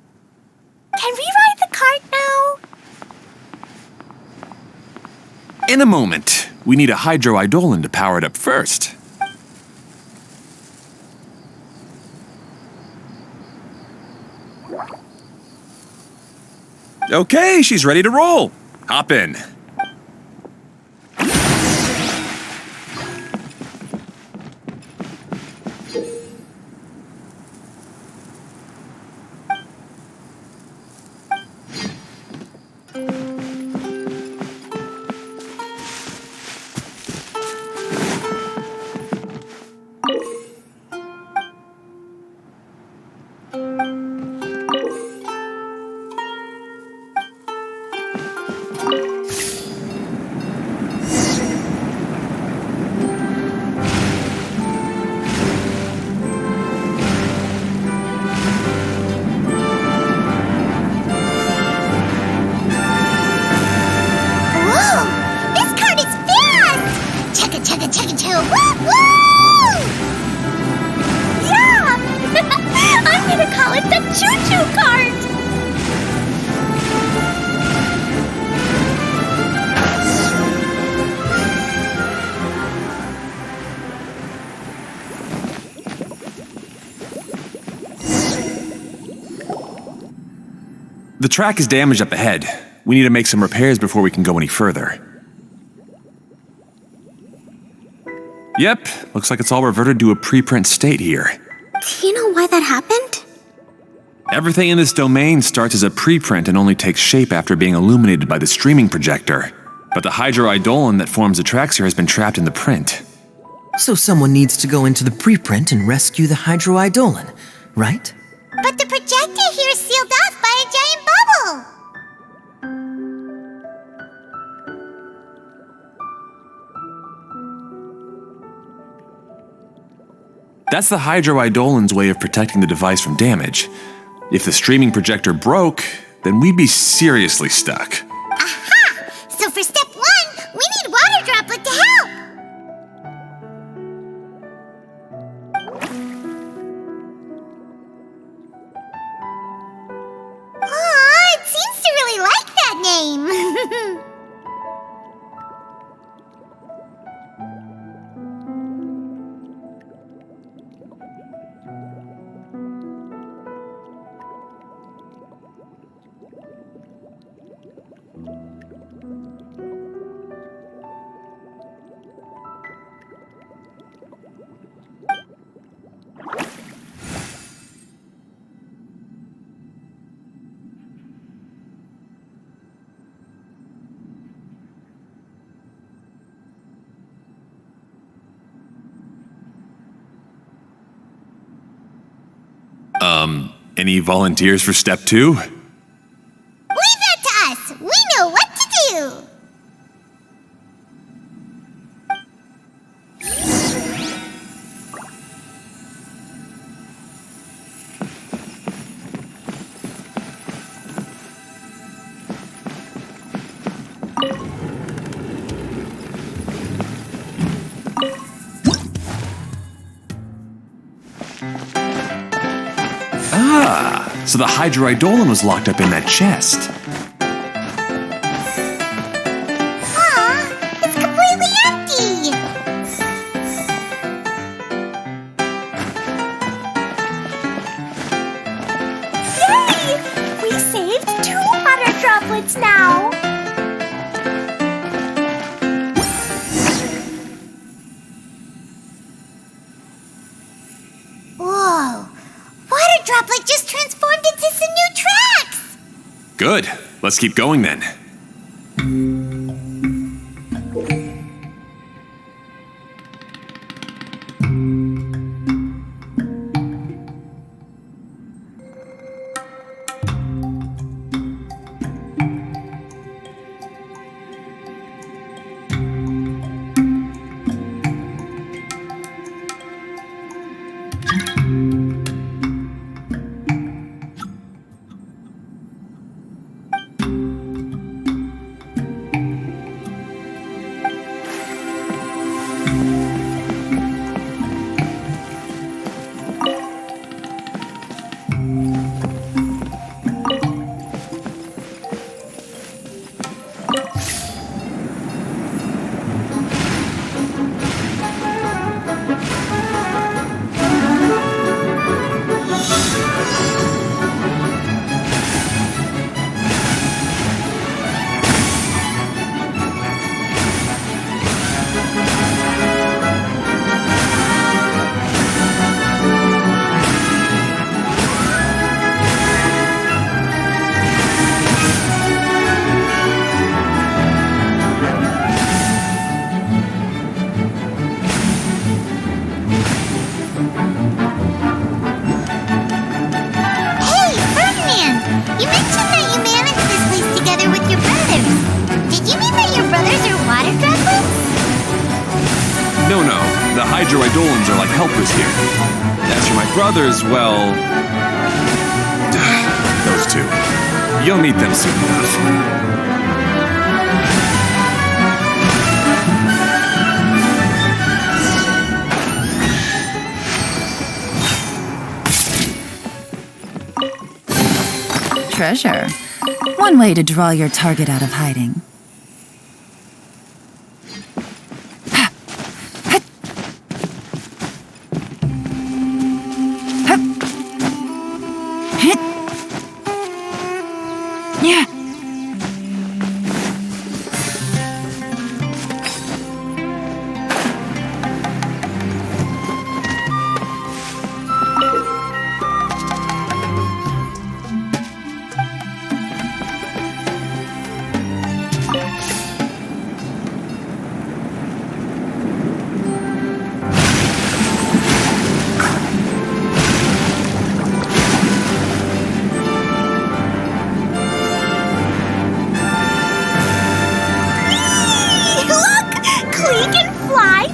Can we ride the cart now? In a moment, we need a hydroidolin to power it up first. Okay, she's ready to roll. Hop in. The track is damaged up ahead. We need to make some repairs before we can go any further. Yep, looks like it's all reverted to a preprint state here. Do you know why that happened? Everything in this domain starts as a preprint and only takes shape after being illuminated by the streaming projector. But the hydroidolin that forms the tracks here has been trapped in the print. So someone needs to go into the preprint and rescue the hydroidolin, right? But the projector here is sealed off by a giant bubble! That's the hydroidolin's way of protecting the device from damage. If the streaming projector broke, then we'd be seriously stuck. Aha! So for step 1, we need water droplet to help! Aw, it seems to really like that name! Any volunteers for step 2? Leave that to us! We know what to do! So the hydroidolin was locked up in that chest. Aw, it's completely empty! Yay! We saved 2 water droplets now! Good. Let's keep going then. Hydroidolans are like helpers here. As for my brothers, well... those two. You'll meet them soon enough. Treasure. One way to draw your target out of hiding.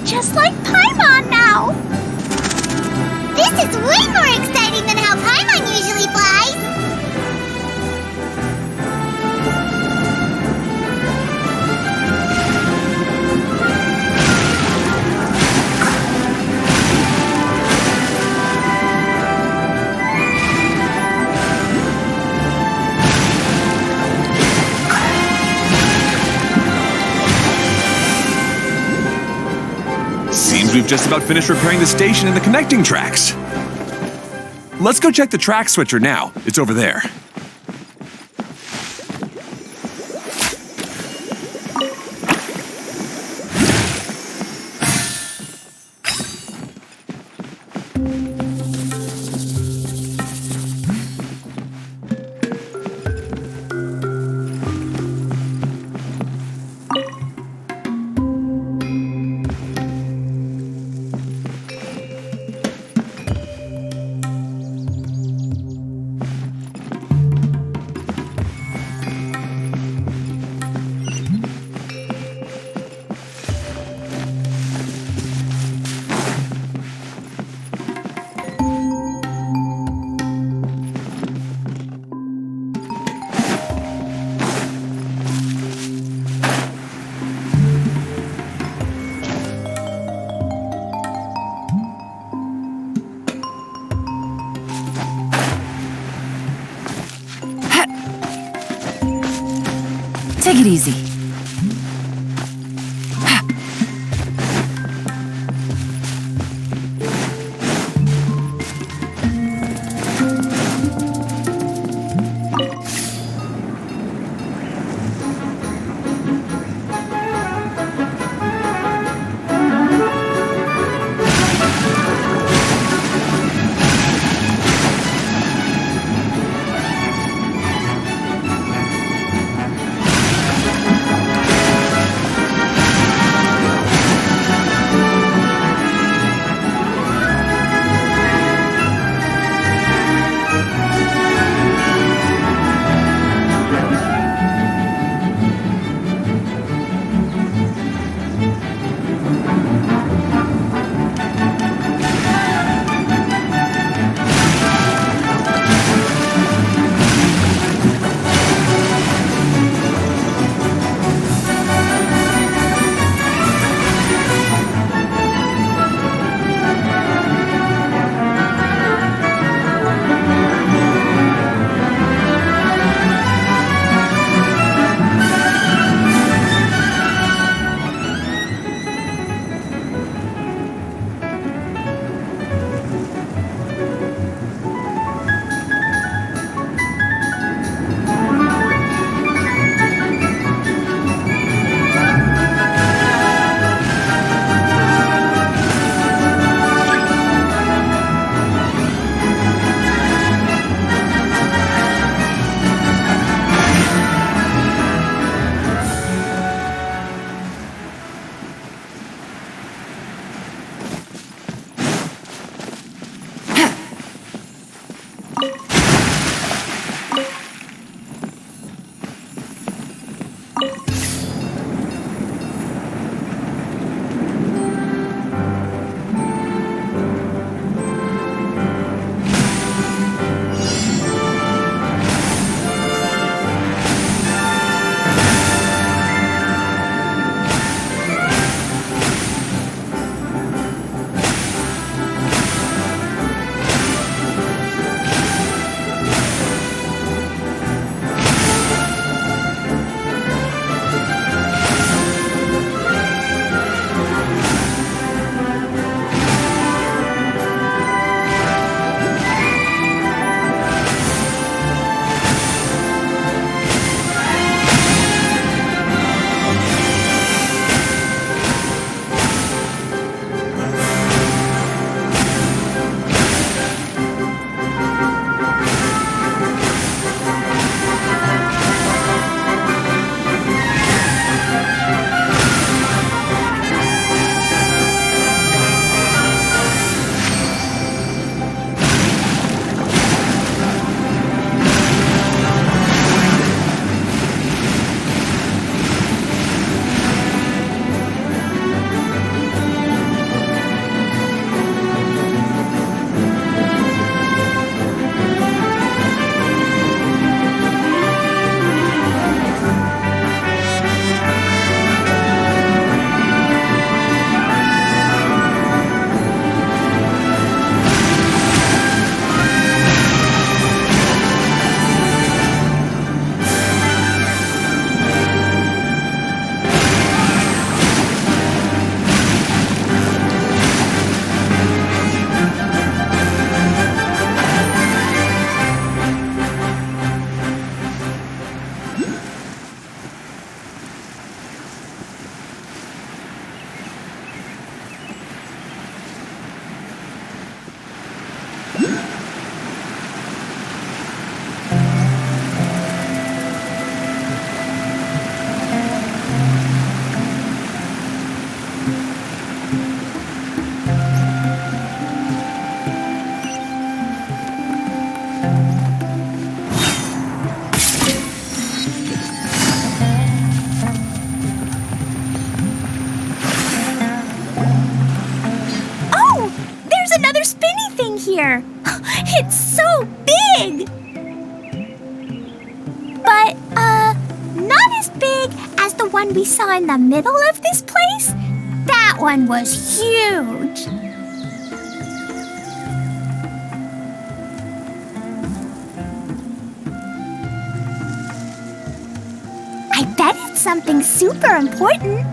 Just like Paimon now! This is way more exciting than how Paimon usually flies! Seems we've just about finished repairing the station and the connecting tracks. Let's go check the track switcher now. It's over there. Take it easy. here. It's so big! But, not as big as the one we saw in the middle of this place. That one was huge. I bet it's something super important.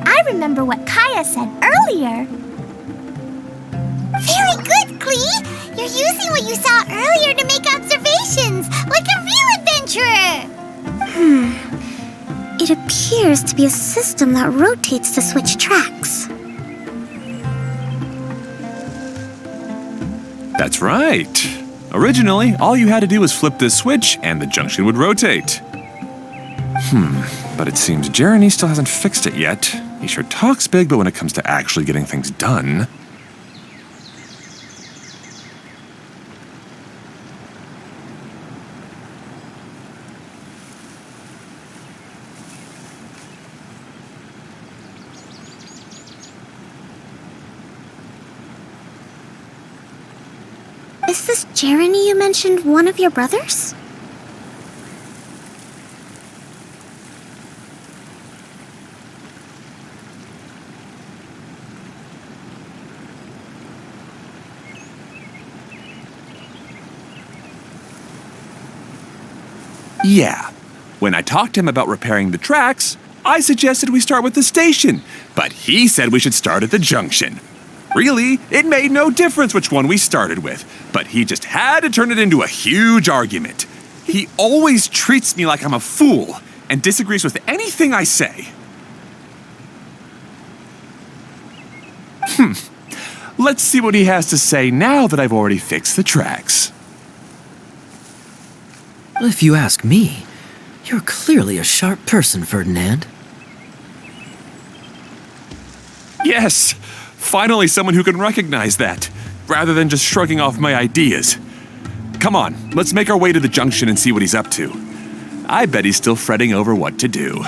I remember what Kaya said earlier. Very good, Klee! You're using what you saw earlier to make observations, like a real adventurer! It appears to be a system that rotates to switch tracks. That's right. Originally, all you had to do was flip this switch and the junction would rotate. But it seems Jeremy still hasn't fixed it yet. He sure talks big, but when it comes to actually getting things done... Is this Jeremy you mentioned one of your brothers? Yeah. When I talked to him about repairing the tracks, I suggested we start with the station, but he said we should start at the junction. Really, it made no difference which one we started with, but he just had to turn it into a huge argument. He always treats me like I'm a fool and disagrees with anything I say. Let's see what he has to say now that I've already fixed the tracks. If you ask me, you're clearly a sharp person, Ferdinand. Yes, finally someone who can recognize that, rather than just shrugging off my ideas. Come on, let's make our way to the junction and see what he's up to. I bet he's still fretting over what to do.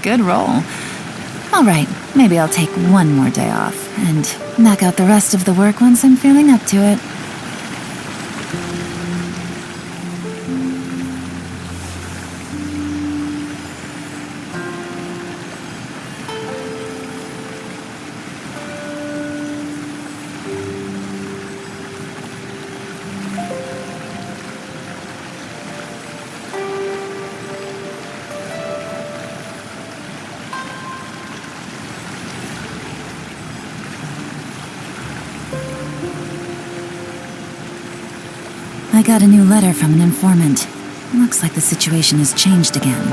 Good roll. All right, maybe I'll take one more day off and knock out the rest of the work once I'm feeling up to it. I got a new letter from an informant. Looks like the situation has changed again.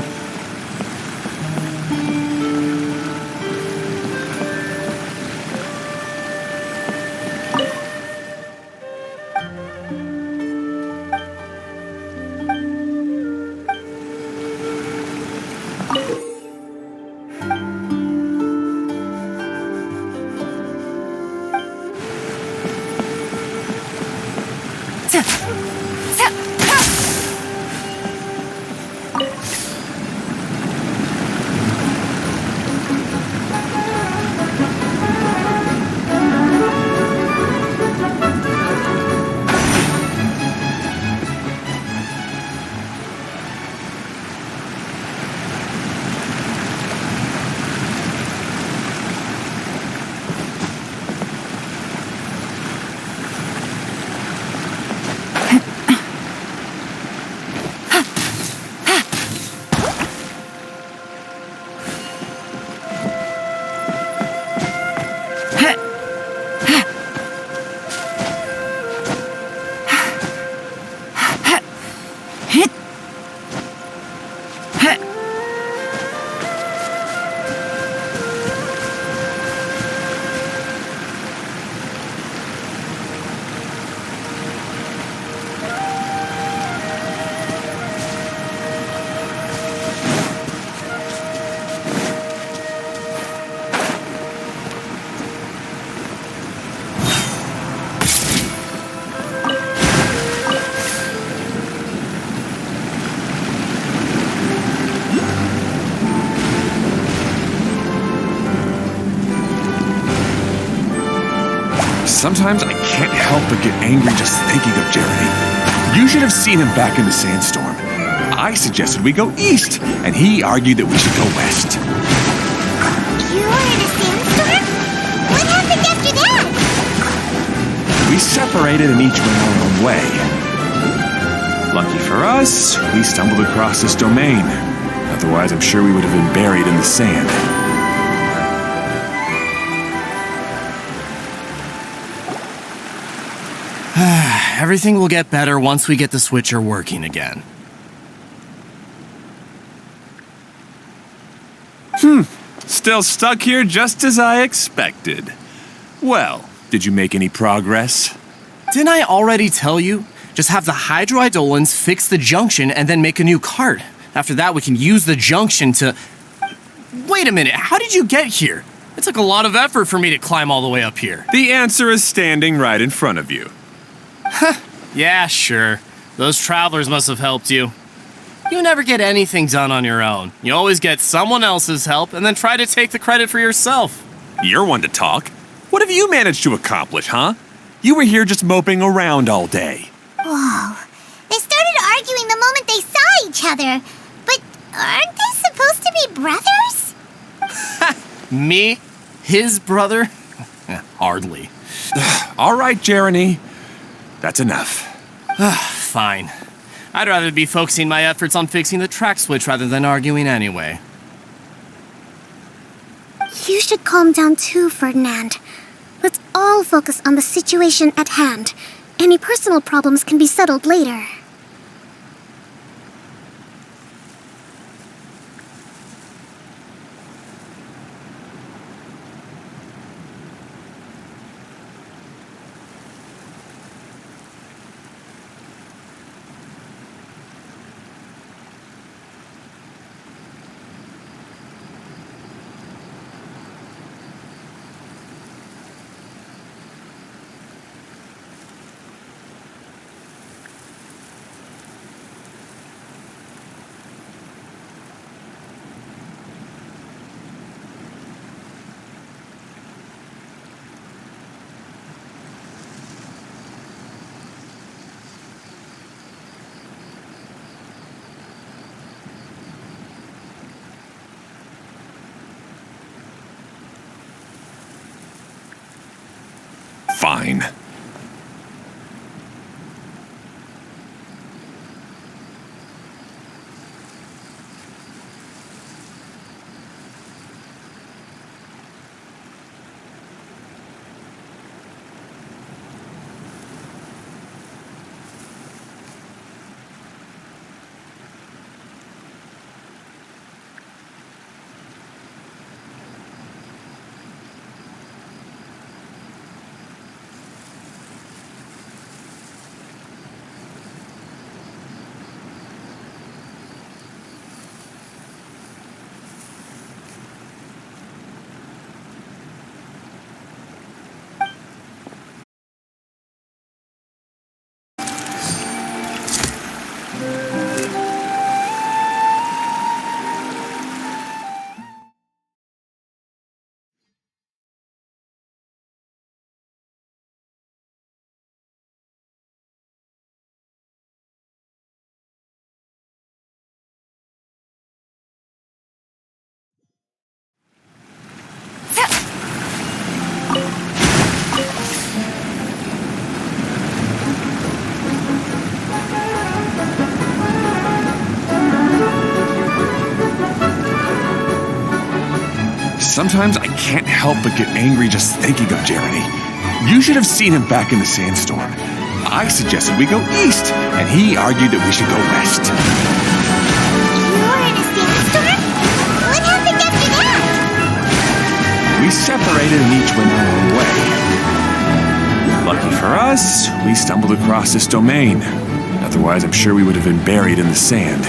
Sometimes I can't help but get angry just thinking of Jeremy. You should have seen him back in the sandstorm. I suggested we go east, and he argued that we should go west. You were in a sandstorm? What happened after that? We separated and each went our own way. Lucky for us, we stumbled across this domain. Otherwise, I'm sure we would have been buried in the sand. Everything will get better once we get the switcher working again. Still stuck here just as I expected. Well, did you make any progress? Didn't I already tell you? Just have the hydroidolins fix the junction and then make a new cart. After that, we can use the junction to... Wait a minute, how did you get here? It took a lot of effort for me to climb all the way up here. The answer is standing right in front of you. Yeah, sure. Those travelers must have helped you. You never get anything done on your own. You always get someone else's help and then try to take the credit for yourself. You're one to talk. What have you managed to accomplish, huh? You were here just moping around all day. Whoa. They started arguing the moment they saw each other. But aren't they supposed to be brothers? Me? His brother? Hardly. All right, Jeremy. That's enough. Fine. I'd rather be focusing my efforts on fixing the track switch rather than arguing anyway. You should calm down too, Ferdinand. Let's all focus on the situation at hand. Any personal problems can be settled later. Fine. Sometimes I can't help but get angry just thinking of Jeremy. You should have seen him back in the sandstorm. I suggested we go east, and he argued that we should go west. You were in a sandstorm? What happened after that? We separated and each went our own way. Lucky for us, we stumbled across this domain. Otherwise, I'm sure we would have been buried in the sand.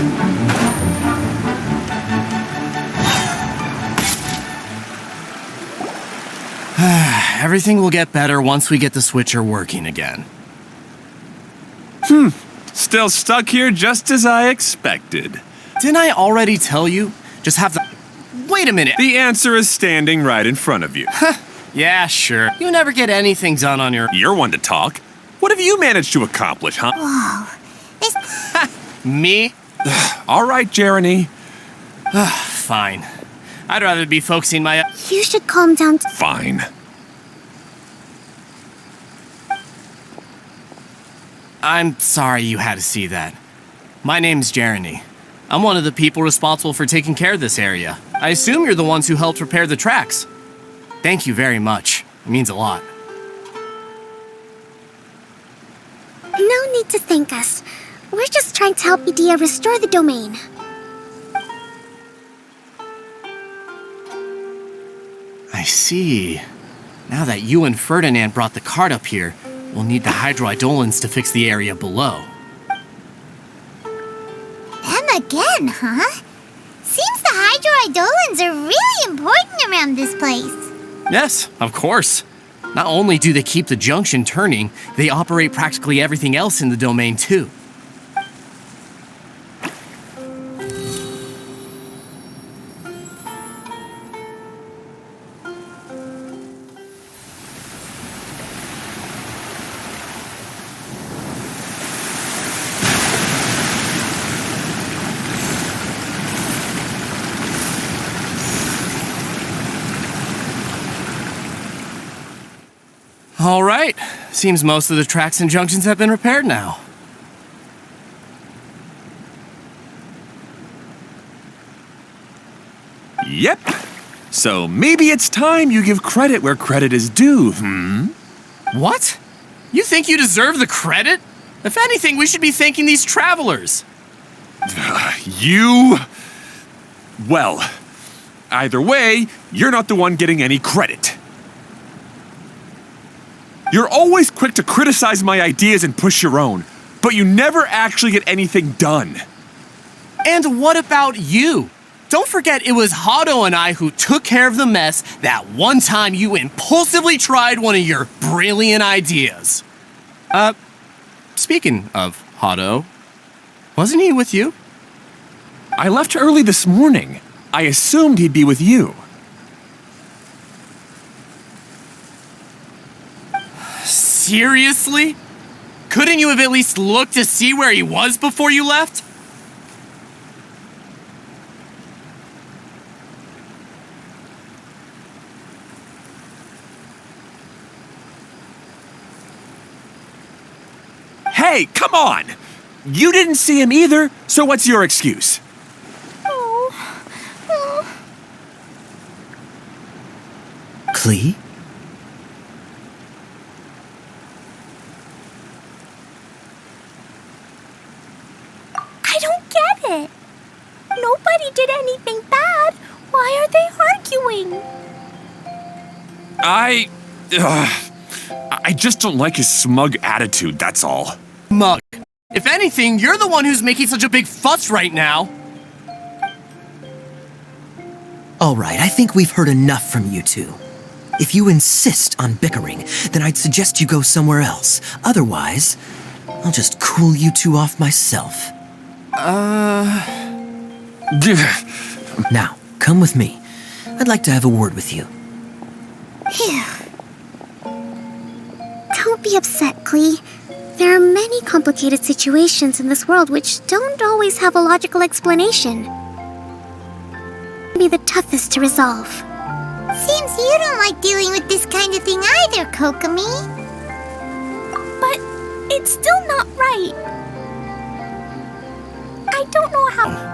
Everything will get better once we get the switcher working again. Still stuck here just as I expected. Didn't I already tell you? Just have the... Wait a minute. The answer is standing right in front of you. Yeah, sure. You never get anything done on your... You're one to talk. What have you managed to accomplish, huh? Whoa. Me? All right, Jeremy. Fine. I'd rather be focusing my... You should calm down. Fine. I'm sorry you had to see that. My name's Jeremy. I'm one of the people responsible for taking care of this area. I assume you're the ones who helped repair the tracks. Thank you very much. It means a lot. No need to thank us. We're just trying to help Idea restore the domain. I see. Now that you and Ferdinand brought the cart up here, we'll need the hydroidolins to fix the area below. Them again, huh? Seems the hydroidolins are really important around this place. Yes, of course. Not only do they keep the junction turning, they operate practically everything else in the domain too. All right. Seems most of the tracks and junctions have been repaired now. Yep. So maybe it's time you give credit where credit is due, What? You think you deserve the credit? If anything, we should be thanking these travelers. You... Well, either way, you're not the one getting any credit. You're always quick to criticize my ideas and push your own, but you never actually get anything done. And what about you? Don't forget it was Hado and I who took care of the mess that one time you impulsively tried one of your brilliant ideas. Speaking of Hado, wasn't he with you? I left early this morning. I assumed he'd be with you. Seriously? Couldn't you have at least looked to see where he was before you left? Hey, come on! You didn't see him either, so what's your excuse? Klee? I don't get it. Nobody did anything bad. Why are they arguing? I just don't like his smug attitude, that's all. Mug. If anything, you're the one who's making such a big fuss right now. All right, I think we've heard enough from you two. If you insist on bickering, then I'd suggest you go somewhere else. Otherwise, I'll just cool you two off myself. Now, come with me. I'd like to have a word with you. Phew. Don't be upset, Klee. There are many complicated situations in this world which don't always have a logical explanation. Be the toughest to resolve. Seems you don't like dealing with this kind of thing either, Kokomi. But it's still not right. I don't know how...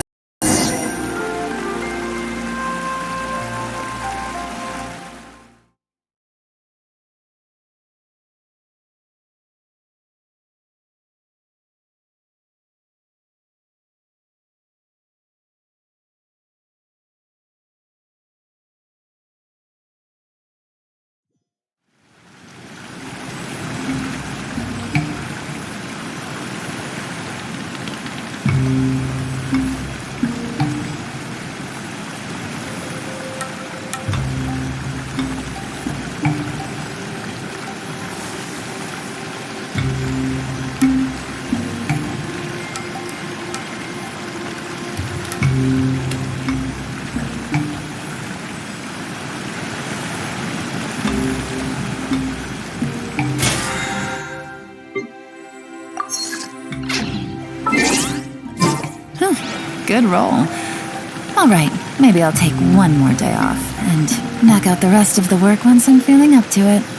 Good roll. All right, maybe I'll take one more day off and knock out the rest of the work once I'm feeling up to it.